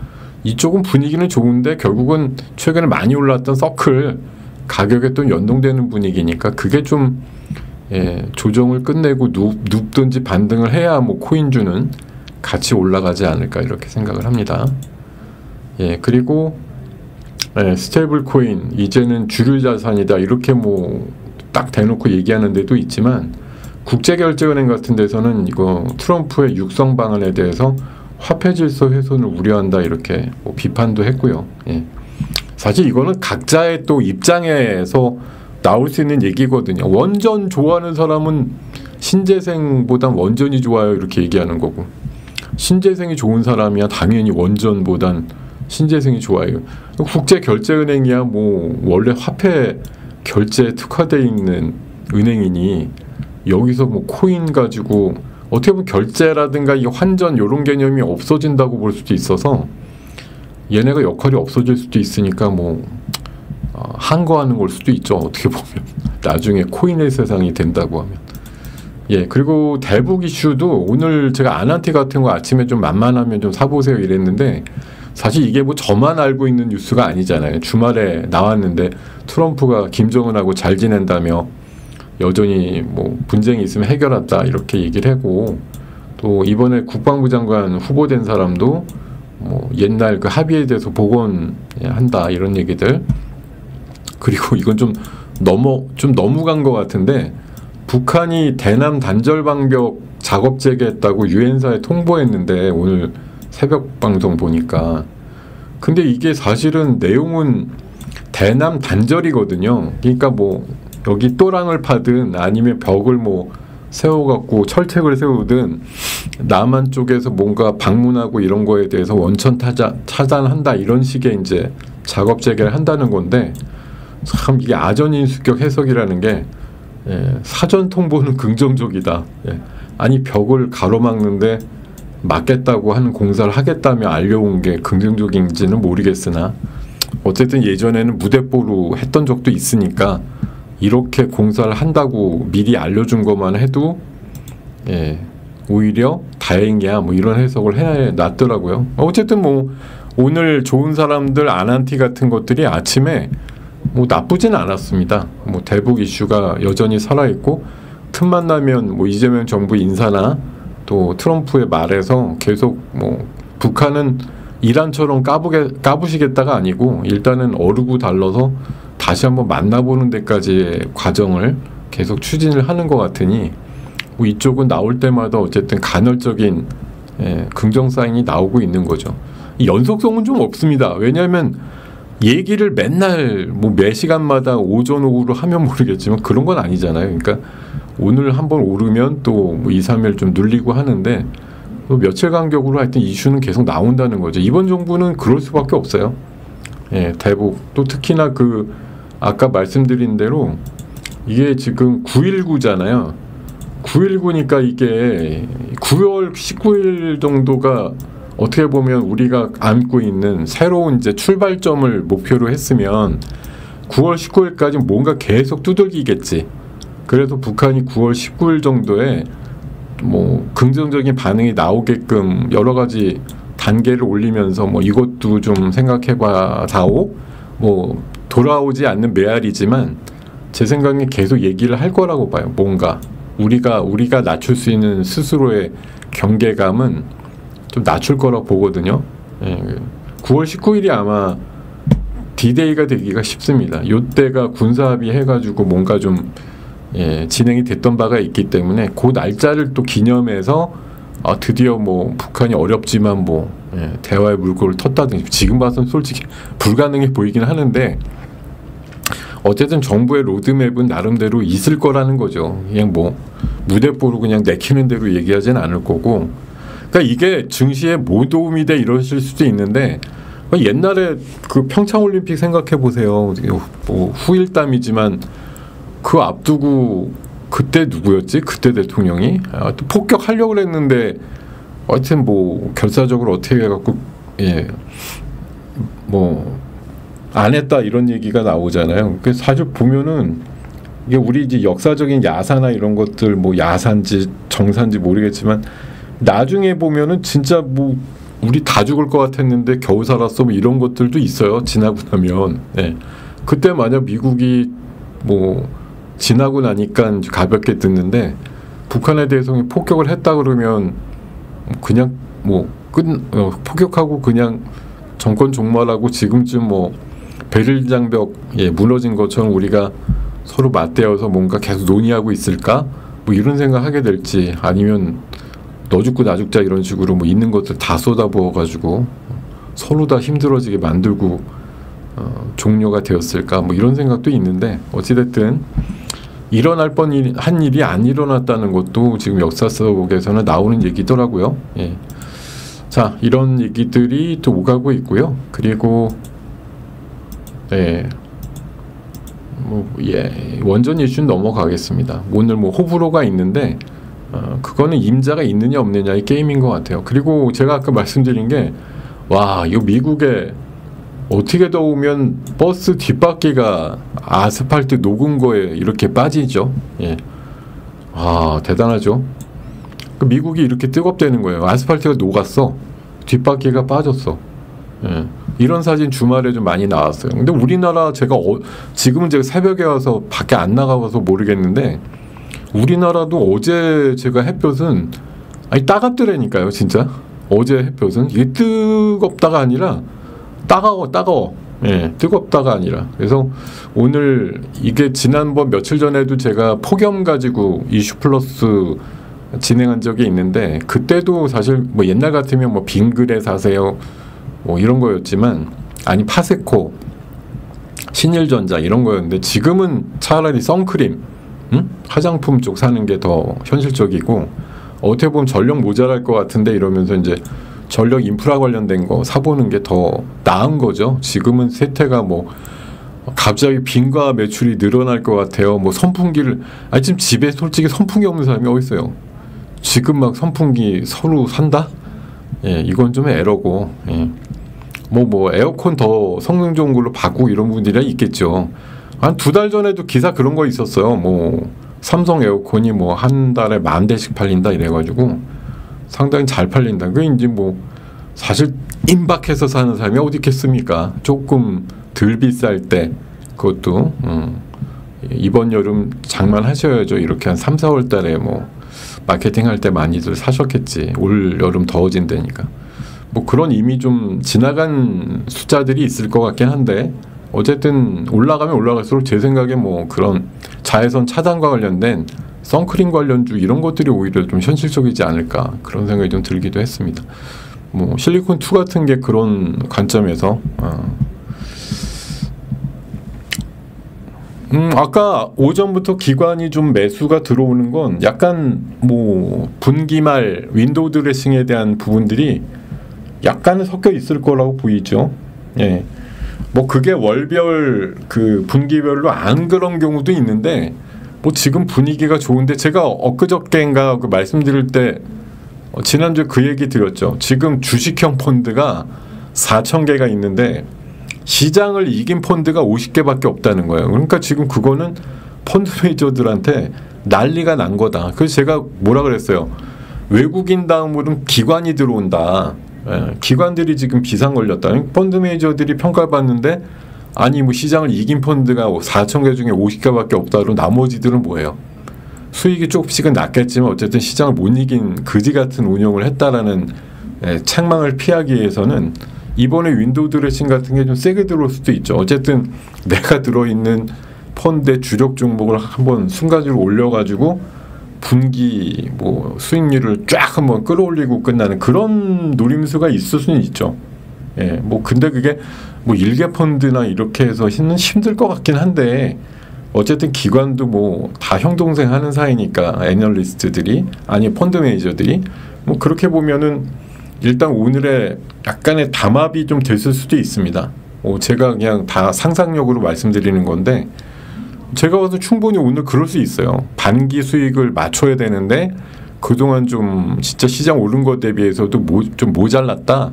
이쪽은 분위기는 좋은데 결국은 최근에 많이 올랐던 서클 가격에 또 연동되는 분위기니까 그게 좀 예, 조정을 끝내고 눕든지 반등을 해야 뭐 코인주는 같이 올라가지 않을까 이렇게 생각을 합니다. 예, 그리고 예, 스테이블 코인 이제는 주류 자산이다 이렇게 뭐 딱 대놓고 얘기하는 데도 있지만 국제결제은행 같은 데서는 이거 트럼프의 육성 방안에 대해서 화폐 질서 훼손을 우려한다 이렇게 뭐 비판도 했고요. 예. 사실 이거는 각자의 또 입장에서 나올 수 있는 얘기거든요. 원전 좋아하는 사람은 신재생보단 원전이 좋아요 이렇게 얘기하는 거고 신재생이 좋은 사람이야 당연히 원전보단 신재생이 좋아요. 국제결제은행이야 뭐 원래 화폐 결제에 특화되어 있는 은행이니 여기서 뭐 코인 가지고 어떻게 보면 결제라든가 이 환전 이런 개념이 없어진다고 볼 수도 있어서 얘네가 역할이 없어질 수도 있으니까 뭐 한거하는 걸 수도 있죠. 어떻게 보면 나중에 코인의 세상이 된다고 하면 예 그리고 대북 이슈도 오늘 제가 아난티 같은 거 아침에 좀 만만하면 좀 사보세요 이랬는데 사실 이게 뭐 저만 알고 있는 뉴스가 아니잖아요. 주말에 나왔는데 트럼프가 김정은하고 잘 지낸다며 여전히 뭐 분쟁이 있으면 해결한다 이렇게 얘기를 하고 또 이번에 국방부 장관 후보된 사람도 뭐 옛날 그 합의에 대해서 복원한다 이런 얘기들 그리고 이건 좀 너무 간 것 같은데 북한이 대남 단절 방벽 작업 재개했다고 유엔사에 통보했는데 오늘 새벽 방송 보니까 근데 이게 사실은 내용은 대남 단절이거든요. 그러니까 뭐 여기 또랑을 파든 아니면 벽을 뭐 세워갖고 철책을 세우든 남한 쪽에서 뭔가 방문하고 이런 거에 대해서 원천 차단한다 이런 식의 이제 작업 재개를 한다는 건데 참 이게 아전인수격 해석이라는 게 예, 사전 통보는 긍정적이다. 예. 아니 벽을 가로막는데 막겠다고 하는 공사를 하겠다며 알려온 게 긍정적인지는 모르겠으나 어쨌든 예전에는 무대뽀로 했던 적도 있으니까 이렇게 공사를 한다고 미리 알려준 것만 해도 예, 오히려 다행이야 뭐 이런 해석을 해놨더라고요. 어쨌든 뭐 오늘 좋은 사람들 아난티 같은 것들이 아침에 뭐 나쁘진 않았습니다. 뭐 대북 이슈가 여전히 살아있고 틈만 나면 뭐 이재명 정부 인사나 또 트럼프의 말에서 계속 뭐 북한은 이란처럼 까부시겠다가 아니고 일단은 어르고 달러서 다시 한번 만나보는 데까지의 과정을 계속 추진을 하는 것 같으니 뭐 이쪽은 나올 때마다 어쨌든 간헐적인 긍정 사인이 나오고 있는 거죠. 연속성은 좀 없습니다. 왜냐하면 얘기를 맨날 뭐 매 시간마다 오전 오후로 하면 모르겠지만 그런 건 아니잖아요. 그러니까 오늘 한번 오르면 또 뭐 2, 3일 좀 눌리고 하는데 며칠 간격으로 하여튼 이슈는 계속 나온다는 거죠. 이번 정부는 그럴 수밖에 없어요. 예, 대북 또 특히나 그 아까 말씀드린 대로 이게 지금 9.19잖아요. 9.19니까 이게 9월 19일 정도가 어떻게 보면 우리가 안고 있는 새로운 이제 출발점을 목표로 했으면 9월 19일까지 뭔가 계속 두들기겠지. 그래서 북한이 9월 19일 정도에 뭐 긍정적인 반응이 나오게끔 여러 가지 단계를 올리면서 뭐 이것도 좀 생각해봐 다오 뭐 돌아오지 않는 메아리지만 제 생각에 계속 얘기를 할 거라고 봐요. 뭔가 우리가 낮출 수 있는 스스로의 경계감은 좀 낮출 거라고 보거든요. 예, 9월 19일이 아마 D-Day가 되기가 쉽습니다. 요때가 군사합의 해가지고 뭔가 좀 진행이 됐던 바가 있기 때문에 그 날짜를 또 기념해서 드디어 뭐 북한이 어렵지만 뭐 대화의 물꼬를 텄다든지 지금 봐서는 솔직히 불가능해 보이긴 하는데 어쨌든 정부의 로드맵은 나름대로 있을 거라는 거죠. 그냥 뭐 무대뽀로 그냥 내키는 대로 얘기하진 않을 거고. 그러니까 이게 증시에 뭐 도움이 돼 이러실 수도 있는데 옛날에 그 평창올림픽 생각해 보세요. 뭐 후일담이지만 그 앞두고 그때 누구였지? 그때 대통령이 또 폭격하려고 했는데 하여튼 뭐 결사적으로 어떻게 해갖고 뭐 안 했다 이런 얘기가 나오잖아요. 그 사실 보면은 이게 우리 이제 역사적인 야사나 이런 것들 뭐 야사인지 정사인지 모르겠지만 나중에 보면은 진짜 뭐 우리 다 죽을 것 같았는데 겨우 살았어 뭐 이런 것들도 있어요. 지나고 나면. 그때 만약 미국이 뭐 지나고 나니까 가볍게 듣는데 북한에 대해서 폭격을 했다 그러면 그냥 뭐 폭격하고 그냥 정권 종말하고 지금쯤 뭐 베를린 장벽 무너진 것처럼 우리가 서로 맞대어서 뭔가 계속 논의하고 있을까? 뭐 이런 생각하게 될지 아니면 너 죽고 나 죽자 이런 식으로 뭐 있는 것들 다 쏟아부어가지고 서로 다 힘들어지게 만들고 종료가 되었을까? 뭐 이런 생각도 있는데 어찌됐든 일어날 뻔한 일이 안 일어났다는 것도 지금 역사 속에서는 나오는 얘기더라고요. 자, 이런 얘기들이 또 오가고 있고요. 그리고 원전 이슈는 넘어가겠습니다. 오늘 뭐 호불호가 있는데 그거는 임자가 있느냐 없느냐의 게임인 것 같아요. 그리고 제가 아까 말씀드린 게 와, 이거 미국에 어떻게 더우면 버스 뒷바퀴가 아스팔트 녹은 거에 이렇게 빠지죠. 대단하죠. 미국이 이렇게 뜨겁다는 거예요. 아스팔트가 녹았어. 뒷바퀴가 빠졌어. 이런 사진 주말에 좀 많이 나왔어요. 근데 우리나라 지금은 제가 새벽에 와서 밖에 안 나가봐서 모르겠는데 우리나라도 어제 제가 햇볕은 따갑더라니까요. 진짜 어제 햇볕은 이게 뜨겁다가 아니라 따가워. 뜨겁다가 아니라. 그래서 오늘 이게 지난번 며칠 전에도 제가 폭염 가지고 이슈 플러스 진행한 적이 있는데 그때도 사실 뭐 옛날 같으면 뭐 빙그레 사세요 뭐 이런 거였지만 아니 파세코 신일전자 이런 거였는데 지금은 차라리 선크림 화장품 쪽 사는 게 더 현실적이고 어떻게 보면 전력 모자랄 것 같은데 이러면서 이제 전력 인프라 관련된 거 사보는 게 더 나은 거죠. 지금은 세태가 뭐 갑자기 빈과 매출이 늘어날 것 같아요. 뭐 선풍기를 지금 집에 솔직히 선풍기 없는 사람이 어디 있어요. 지금 막 선풍기 서로 산다? 이건 좀 에러고 뭐 에어컨 더 성능 좋은 걸로 바꾸고 이런 분들이 있겠죠. 한 2달 전에도 기사 그런 거 있었어요. 뭐 삼성 에어컨이 뭐 한 달에 10,000대씩 팔린다 이래가지고 상당히 잘 팔린다. 그 이제 뭐 사실 임박해서 사는 사람이 어디 있겠습니까? 조금 덜 비쌀 때 그것도 이번 여름 장만하셔야죠. 이렇게 한 3, 4월 달에 뭐 마케팅 할 때 많이들 사셨겠지. 올 여름 더워진다니까. 뭐 그런 이미 좀 지나간 숫자들이 있을 것 같긴 한데 어쨌든 올라가면 올라갈수록 제 생각에 뭐 그런 자외선 차단과 관련된 선크림 관련주 이런 것들이 오히려 좀 현실적이지 않을까 그런 생각이 좀 들기도 했습니다. 뭐 실리콘2 같은 게 그런 관점에서 아까 오전부터 기관이 좀 매수가 들어오는 건 약간 뭐 분기말 윈도우 드레싱에 대한 부분들이 약간은 섞여 있을 거라고 보이죠. 예. 뭐 그게 월별 그 분기별로 안 그런 경우도 있는데 뭐 지금 분위기가 좋은데 제가 엊그저께인가 그 말씀드릴 때 지난주에 그 얘기 드렸죠. 지금 주식형 펀드가 4,000개가 있는데 시장을 이긴 펀드가 50개밖에 없다는 거예요. 그러니까 지금 그거는 펀드 매니저들한테 난리가 난 거다. 그래서 제가 뭐라 그랬어요. 외국인 다음으로는 기관이 들어온다. 예, 기관들이 지금 비상 걸렸다. 펀드 매니저들이 평가를 받는데 아니 뭐 시장을 이긴 펀드가 4,000개 중에 50개밖에 없다로 나머지들은 뭐예요? 수익이 조금씩은 낮겠지만 어쨌든 시장을 못 이긴 그지 같은 운용을 했다라는 책망을 피하기 위해서는 이번에 윈도우 드레싱 같은 게 좀 세게 들어올 수도 있죠. 어쨌든 내가 들어있는 펀드의 주력 종목을 한번 순간적으로 올려가지고 분기 뭐 수익률을 쫙 한번 끌어올리고 끝나는 그런 노림수가 있을 수는 있죠. 예, 뭐 근데 그게 뭐 일개 펀드나 이렇게 해서는 힘들 것 같긴 한데 어쨌든 기관도 뭐 다 형동생 하는 사이니까 애널리스트들이 아니 펀드 매니저들이 뭐 그렇게 보면은 일단 오늘의 약간의 담합이 좀 됐을 수도 있습니다. 제가 그냥 다 상상력으로 말씀드리는 건데 제가 봐도 충분히 오늘 그럴 수 있어요. 반기 수익을 맞춰야 되는데 그동안 좀 진짜 시장 오른 것 대비해서도 좀 모자랐다,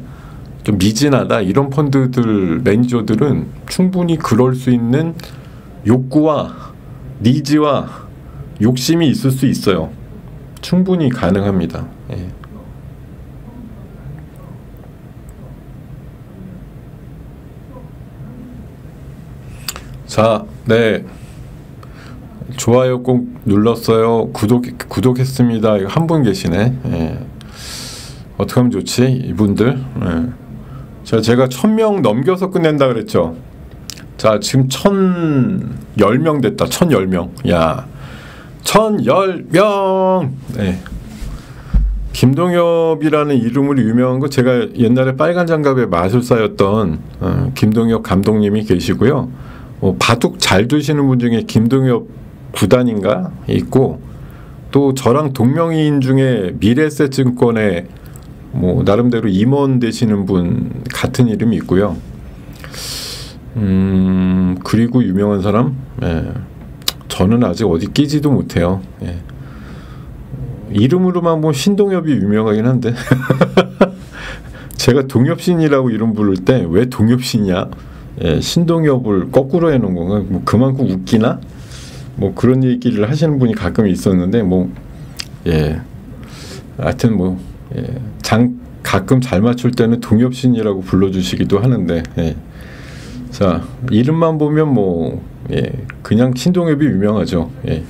좀 미진하다 이런 펀드들 매니저들은 충분히 그럴 수 있는 욕구와 니즈와 욕심이 있을 수 있어요. 충분히 가능합니다. 예. 자, 네. 좋아요 꼭 눌렀어요. 구독했습니다. 이거 한 분 계시네. 예. 어떻게 하면 좋지? 이분들. 예. 자, 제가 1000명 넘겨서 끝낸다 그랬죠. 자, 지금 1010명 됐다. 1010명. 야, 1010명. 네. 김동엽이라는 이름으로 유명한 거 제가 옛날에 빨간 장갑의 마술사였던 김동엽 감독님이 계시고요. 바둑 잘 두시는 분 중에 김동엽 구단인가 있고 또 저랑 동명이인 중에 미래에셋증권에 뭐 나름대로 임원 되시는 분 같은 이름이 있고요. 그리고 유명한 사람? 예. 저는 아직 어디 끼지도 못해요. 예. 이름으로만 보면 신동엽이 유명하긴 한데 제가 동엽신이라고 이름 부를 때 왜 동엽신이야? 예, 신동엽을 거꾸로 해놓은 건가? 뭐 그만큼 웃기나? 뭐 그런 얘기를 하시는 분이 가끔 있었는데 뭐 예, 하여튼 뭐 예, 가끔 잘 맞출 때는 동엽신이라고 불러주시기도 하는데 예. 자, 이름만 보면 뭐 예, 그냥 신동엽이 유명하죠. 예.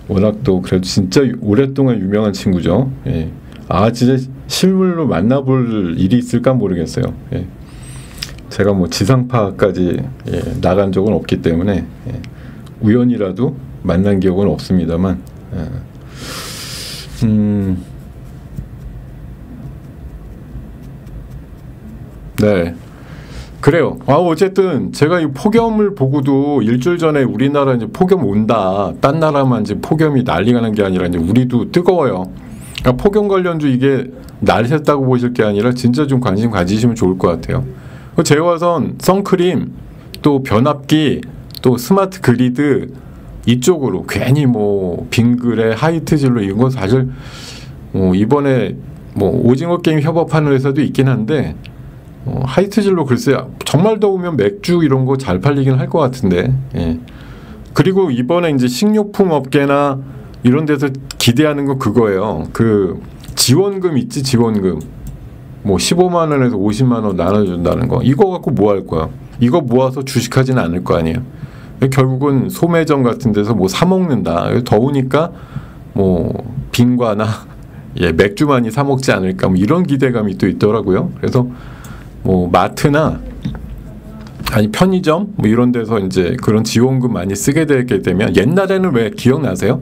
워낙 또 그래도 진짜 오랫동안 유명한 친구죠. 예. 아, 진짜 실물로 만나볼 일이 있을까 모르겠어요. 예. 제가 뭐 지상파까지 예, 나간 적은 없기 때문에 예, 우연이라도 만난 기억은 없습니다만 예. 네, 그래요. 어쨌든 제가 이 폭염을 보고도 일주일 전에 우리나라 이제 폭염 온다, 딴 나라만 이제 폭염이 난리가 난 게 아니라 이제 우리도 뜨거워요. 그러니까 폭염 관련주 이게 날이 샜다고 보실 게 아니라 진짜 좀 관심 가지시면 좋을 것 같아요. 제화선, 선크림, 또 변압기, 또 스마트 그리드 이쪽으로 괜히 뭐 빙그레, 하이트진로 이런 건 사실 이번에 뭐 오징어 게임 협업하는 회사도 있긴 한데 하이트진로 글쎄 정말 더우면 맥주 이런 거 잘 팔리긴 할 것 같은데 예. 그리고 이번에 이제 식료품 업계나 이런 데서 기대하는 건 그거예요. 그 지원금 있지, 지원금. 뭐 15만 원에서 50만 원 나눠준다는 거. 이거 갖고 뭐 할 거야? 이거 모아서 주식하지는 않을 거 아니에요. 결국은 소매점 같은 데서 뭐 사 먹는다. 더우니까 뭐 빙과나 예, 맥주 많이 사 먹지 않을까. 뭐 이런 기대감이 또 있더라고요. 그래서 뭐 마트나 아니 편의점 뭐 이런 데서 이제 그런 지원금 많이 쓰게 되게 되면 옛날에는 왜 기억나세요?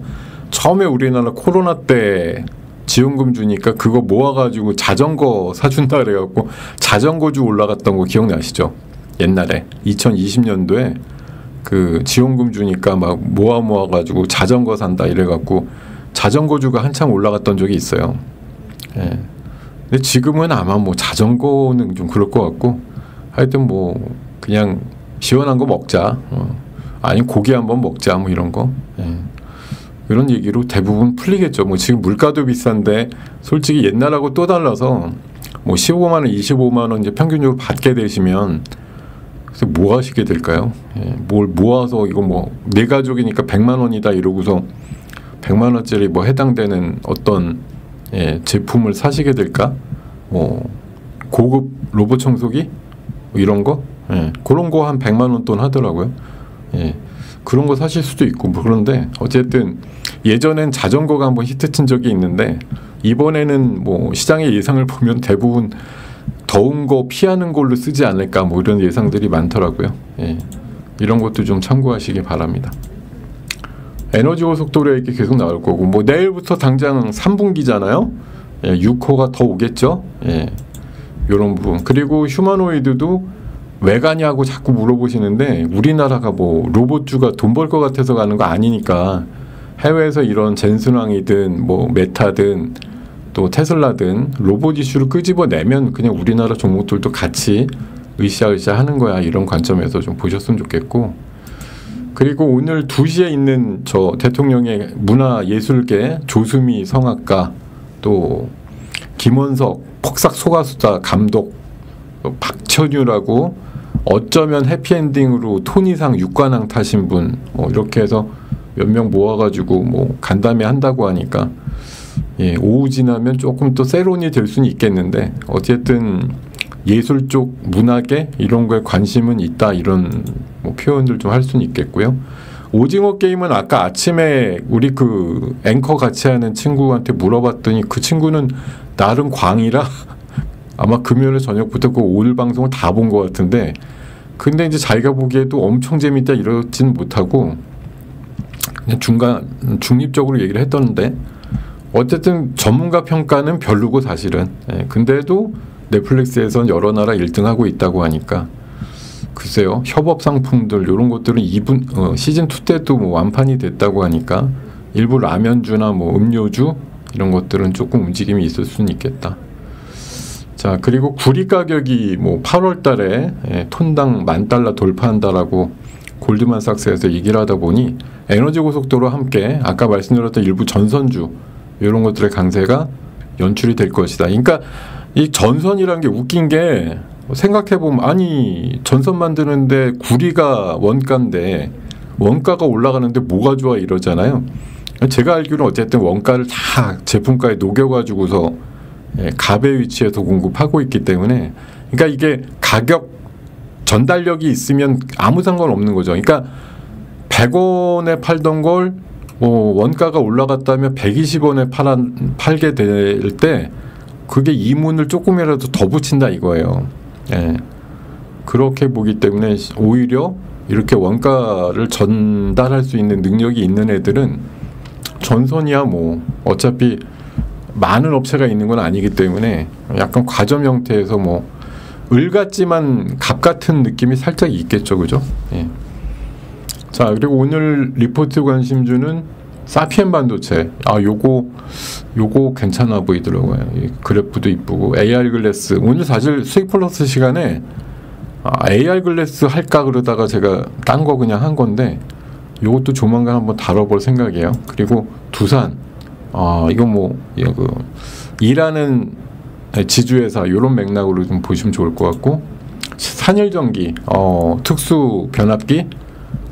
처음에 우리나라 코로나 때 지원금 주니까 그거 모아가지고 자전거 사준다 그래갖고 자전거주 올라갔던 거 기억나시죠? 옛날에 2020년도에 그 지원금 주니까 막 모아가지고 자전거 산다 이래갖고 자전거주가 한참 올라갔던 적이 있어요. 예. 근데 지금은 아마 뭐 자전거는 좀 그럴 것 같고 하여튼 뭐 그냥 시원한 거 먹자. 아니 고기 한번 먹자 뭐 이런 거. 예. 이런 얘기로 대부분 풀리겠죠. 뭐 지금 물가도 비싼데 솔직히 옛날하고 또 달라서 뭐 15만 원, 25만 원 이제 평균적으로 받게 되시면 그래서 뭐 하시게 될까요? 예. 뭘 모아서 이거 뭐 내 가족이니까 100만 원이다 이러고서 100만 원짜리 뭐 해당되는 어떤 예, 제품을 사시게 될까? 뭐 고급 로봇 청소기 뭐 이런 거, 예, 그런 거 한 100만 원 돈 하더라고요. 예, 그런 거 사실 수도 있고 뭐 그런데 어쨌든 예전엔 자전거가 한번 히트친 적이 있는데 이번에는 뭐 시장의 예상을 보면 대부분 더운 거 피하는 걸로 쓰지 않을까 뭐 이런 예상들이 많더라고요. 예, 이런 것도 좀 참고하시기 바랍니다. 에너지 고속도로 얘기 계속 나올 거고 뭐 내일부터 당장 3분기잖아요. 예, 6호가 더 오겠죠. 예, 이런 부분. 그리고 휴머노이드도 왜 가냐고 자꾸 물어보시는데 우리나라가 뭐 로봇주가 돈 벌 것 같아서 가는 거 아니니까 해외에서 이런 젠슨왕이든 뭐 메타든 또 테슬라든 로봇 이슈를 끄집어내면 그냥 우리나라 종목들도 같이 으쌰으쌰 하는 거야. 이런 관점에서 좀 보셨으면 좋겠고 그리고 오늘 2시에 있는 저 대통령의 문화예술계 조수미 성악가 또 김원석 폭삭 소가수다 감독 박천유라고 어쩌면 해피엔딩으로 톤이상 6관왕 타신 분 뭐 이렇게 해서 몇 명 모아가지고 뭐 간담회 한다고 하니까 예, 오후 지나면 조금 또 세론이 될 수는 있겠는데 어쨌든 예술 쪽 문학에 이런 거에 관심은 있다 이런 뭐 표현들 좀 할 수는 있겠고요. 오징어 게임은 아까 아침에 우리 그 앵커 같이 하는 친구한테 물어봤더니 그 친구는 나름 광이라 아마 금요일 저녁부터 그 오늘 방송을 다 본 것 같은데 근데 이제 자기가 보기에도 엄청 재밌다 이러진 못하고 그냥 중립적으로 얘기를 했던데 어쨌든 전문가 평가는 별로고 사실은 예, 근데도 넷플릭스에선 여러 나라 1등하고 있다고 하니까 글쎄요 협업 상품들 이런 것들은 시즌2 때도 뭐 완판이 됐다고 하니까 일부 라면주나 뭐 음료주 이런 것들은 조금 움직임이 있을 수는 있겠다. 자 그리고 구리 가격이 뭐 8월 달에 예, 톤당 $10,000 돌파한다라고 골드만삭스에서 얘기를 하다 보니 에너지 고속도로 함께 아까 말씀드렸던 일부 전선주 이런 것들의 강세가 연출이 될 것이다. 그러니까 이 전선이라는 게 웃긴 게 생각해보면 아니 전선 만드는데 구리가 원가인데 원가가 올라가는데 뭐가 좋아 이러잖아요. 제가 알기로는 어쨌든 원가를 다 제품가에 녹여가지고서 갑의 위치에서 공급하고 있기 때문에 그러니까 이게 가격 전달력이 있으면 아무 상관없는 거죠. 그러니까 100원에 팔던 걸 원가가 올라갔다면 120원에 팔게 될 때 그게 이문을 조금이라도 더 붙인다 이거예요. 예. 그렇게 보기 때문에 오히려 이렇게 원가를 전달할 수 있는 능력이 있는 애들은 전선이야 뭐 어차피 많은 업체가 있는 건 아니기 때문에 약간 과점 형태에서 뭐 을 같지만 갑 같은 느낌이 살짝 있겠죠, 그죠? 예. 자 그리고 오늘 리포트 관심주는 사피엔 반도체. 요거 괜찮아 보이더라고요. 이 그래프도 이쁘고 AR 글래스. 오늘 사실 수익 플러스 시간에 AR 글래스 할까 그러다가 제가 딴 거 그냥 한 건데 요것도 조만간 한번 다뤄볼 생각이에요. 그리고 두산. 이거 뭐 일하는 지주회사 이런 맥락으로 좀 보시면 좋을 것 같고 산일전기 특수 변압기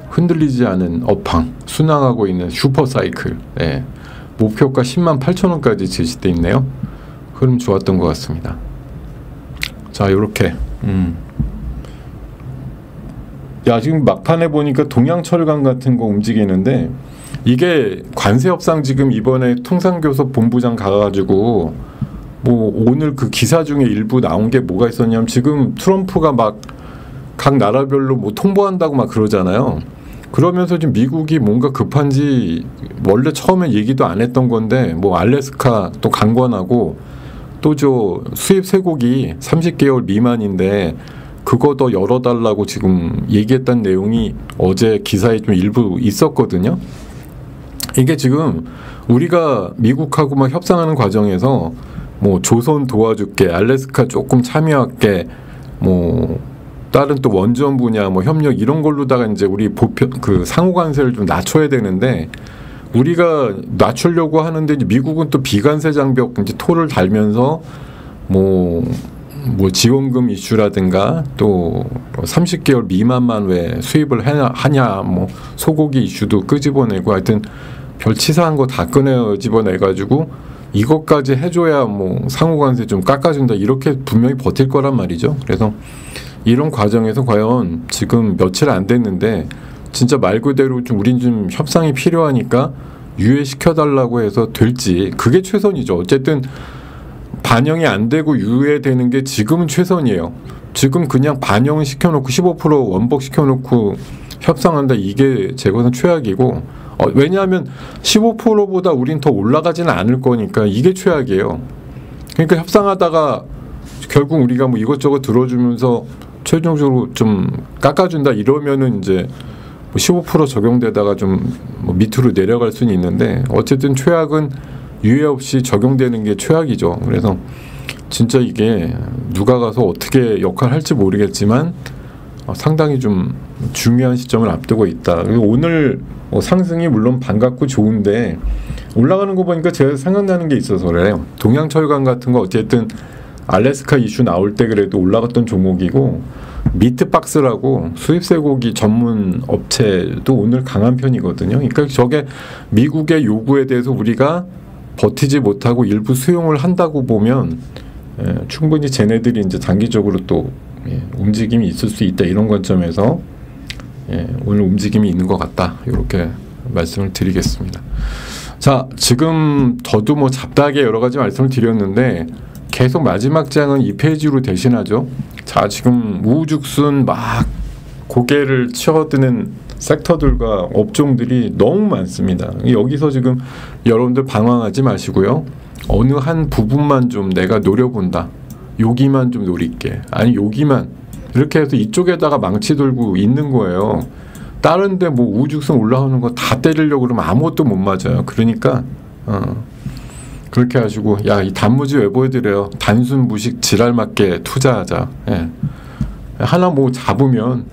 흔들리지 않은 업황 순항하고 있는 슈퍼사이클 예. 목표가 108,000원까지 제시돼 있네요. 흐름 좋았던 것 같습니다. 자 요렇게 야 지금 막판에 보니까 동양철강 같은 거 움직이는데 이게 관세협상 지금 이번에 통상교섭 본부장 가가지고 뭐 오늘 그 기사 중에 일부 나온 게 뭐가 있었냐면 지금 트럼프가 막 각 나라별로 뭐 통보한다고 막 그러잖아요. 그러면서 지금 미국이 뭔가 급한지 원래 처음에 얘기도 안 했던 건데 뭐 알래스카 또 강권하고 또 저 수입 쇠고기 30개월 미만인데 그거 더 열어달라고 지금 얘기했던 내용이 어제 기사에 좀 일부 있었거든요. 이게 지금 우리가 미국하고 막 협상하는 과정에서 뭐 조선 도와줄게, 알래스카 조금 참여할게, 뭐 다른 또 원전 분야 뭐 협력 이런 걸로다가 이제 우리 그 상호 관세를 좀 낮춰야 되는데, 우리가 낮추려고 하는데 미국은 또 비관세 장벽 이제 토를 달면서 뭐 지원금 이슈라든가 또 30개월 미만만 왜 수입을 하냐 뭐 소고기 이슈도 끄집어내고 하여튼 별 치사한 거 다 꺼내집어내가지고 이것까지 해줘야 뭐 상호관세 좀 깎아준다 이렇게 분명히 버틸 거란 말이죠. 그래서 이런 과정에서 과연 지금 며칠 안 됐는데 진짜 말 그대로 좀 우린 좀 협상이 필요하니까 유예시켜달라고 해서 될지, 그게 최선이죠. 어쨌든 반영이 안 되고 유예되는 게 지금은 최선이에요. 지금 그냥 반영 시켜놓고 15% 원복 시켜놓고 협상한다, 이게 제거는 최악이고, 왜냐하면 15%보다 우린 더 올라가지는 않을 거니까 이게 최악이에요. 그러니까 협상하다가 결국 우리가 뭐 이것저것 들어주면서 최종적으로 좀 깎아준다 이러면은 이제 15% 적용되다가 좀 뭐 밑으로 내려갈 수는 있는데, 어쨌든 최악은 유예 없이 적용되는 게 최악이죠. 그래서 진짜 이게 누가 가서 어떻게 역할을 할지 모르겠지만 상당히 좀 중요한 시점을 앞두고 있다. 그리고 오늘 상승이 물론 반갑고 좋은데 올라가는 거 보니까 제가 생각나는 게 있어서 그래요. 동양철강 같은 거 어쨌든 알래스카 이슈 나올 때 그래도 올라갔던 종목이고, 미트박스라고 수입쇠고기 전문 업체도 오늘 강한 편이거든요. 그러니까 저게 미국의 요구에 대해서 우리가 버티지 못하고 일부 수용을 한다고 보면 충분히 쟤네들이 이제 단기적으로 또 움직임이 있을 수 있다, 이런 관점에서 오늘 움직임이 있는 것 같다, 이렇게 말씀을 드리겠습니다. 자, 지금 저도 뭐 잡다하게 여러 가지 말씀을 드렸는데 계속 마지막 장은 이 페이지로 대신하죠. 자, 지금 우후죽순 막 고개를 치어드는 섹터들과 업종들이 너무 많습니다. 여기서 지금 여러분들 방황하지 마시고요. 어느 한 부분만 좀 내가 노려본다, 여기만 좀 노릴게, 아니 여기만, 이렇게 해서 이쪽에다가 망치 들고 있는 거예요. 다른 데 뭐 우후죽순 올라오는 거 다 때리려고 그러면 아무것도 못 맞아요. 그러니까 그렇게 하시고, 야, 이 단무지 왜 보여드려요? 단순 무식 지랄 맞게 투자하자. 하나 뭐 잡으면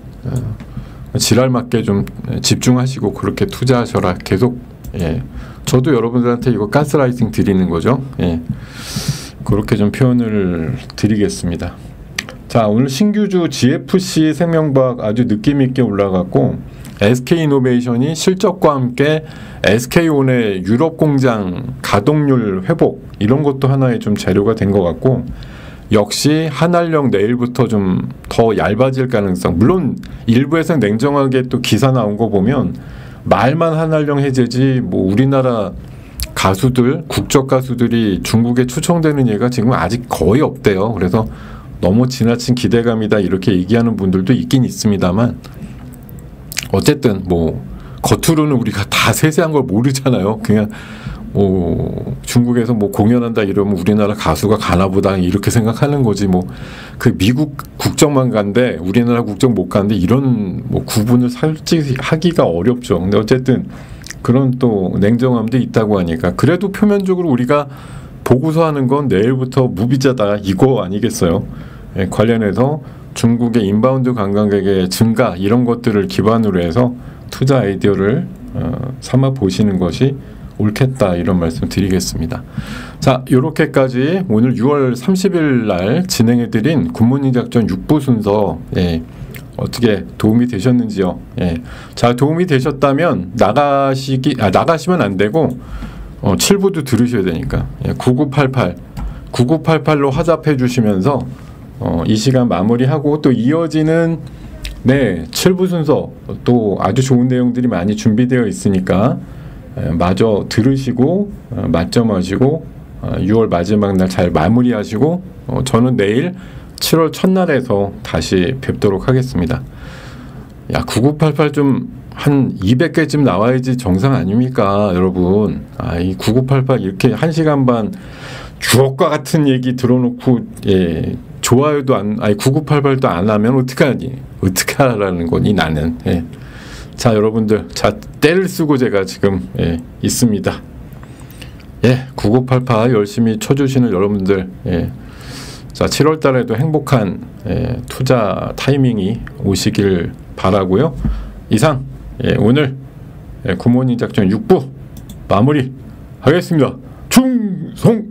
지랄 맞게 좀 집중하시고 그렇게 투자하셔라. 계속. 저도 여러분들한테 이거 가스라이팅 드리는 거죠. 그렇게 좀 표현을 드리겠습니다. 자, 오늘 신규주 GFC 생명과학 아주 느낌 있게 올라갔고, SK이노베이션이 실적과 함께 SK온의 유럽 공장 가동률 회복, 이런 것도 하나의 좀 재료가 된 것 같고, 역시 한알령 내일부터 좀 더 얇아질 가능성, 물론 일부에서 냉정하게 또 기사 나온 거 보면 말만 한알령 해제지 뭐 우리나라 가수들, 국적 가수들이 중국에 초청되는 예가 지금 아직 거의 없대요. 그래서 너무 지나친 기대감이다 이렇게 얘기하는 분들도 있긴 있습니다만, 어쨌든 뭐 겉으로는 우리가 다 세세한 걸 모르잖아요. 그냥 뭐 중국에서 뭐 공연한다 이러면 우리나라 가수가 가나보다 이렇게 생각하는 거지, 뭐 그 미국 국적만 간대 우리나라 국적 못 간대, 이런 뭐 구분을 솔직히 하기가 어렵죠. 근데 어쨌든 그런 또 냉정함도 있다고 하니까, 그래도 표면적으로 우리가 보고서 하는 건 내일부터 무비자다 이거 아니겠어요? 관련해서 중국의 인바운드 관광객의 증가, 이런 것들을 기반으로 해서 투자 아이디어를 삼아 보시는 것이 옳겠다, 이런 말씀 드리겠습니다. 자, 요렇게까지 오늘 6월 30일 날 진행해드린 굿모닝 작전 6부 순서, 어떻게 도움이 되셨는지요? 자, 도움이 되셨다면 나가시면 안 되고 7부도 들으셔야 되니까 9988로 화답해 주시면서 이 시간 마무리하고, 또 이어지는 7부 순서 또 아주 좋은 내용들이 많이 준비되어 있으니까 마저 들으시고 맞점하시고 6월 마지막 날 잘 마무리하시고, 저는 내일 7월 첫날에서 다시 뵙도록 하겠습니다. 야, 9988 좀 한 200개쯤 나와야지 정상 아닙니까, 여러분? 이 9988 이렇게 1시간 반 주옥과 같은 얘기 들어놓고 좋아요도 아니 9988도 안 하면 어떡하니? 어떻게 하라는 거니 나는. 예. 자 여러분들, 자 때를 쓰고 제가 지금 있습니다. 예, 9988 열심히 쳐주시는 여러분들, 자 7월달에도 행복한 투자 타이밍이 오시길 바라고요. 이상 오늘 굿모닝 작전 6부 마무리 하겠습니다. 충성.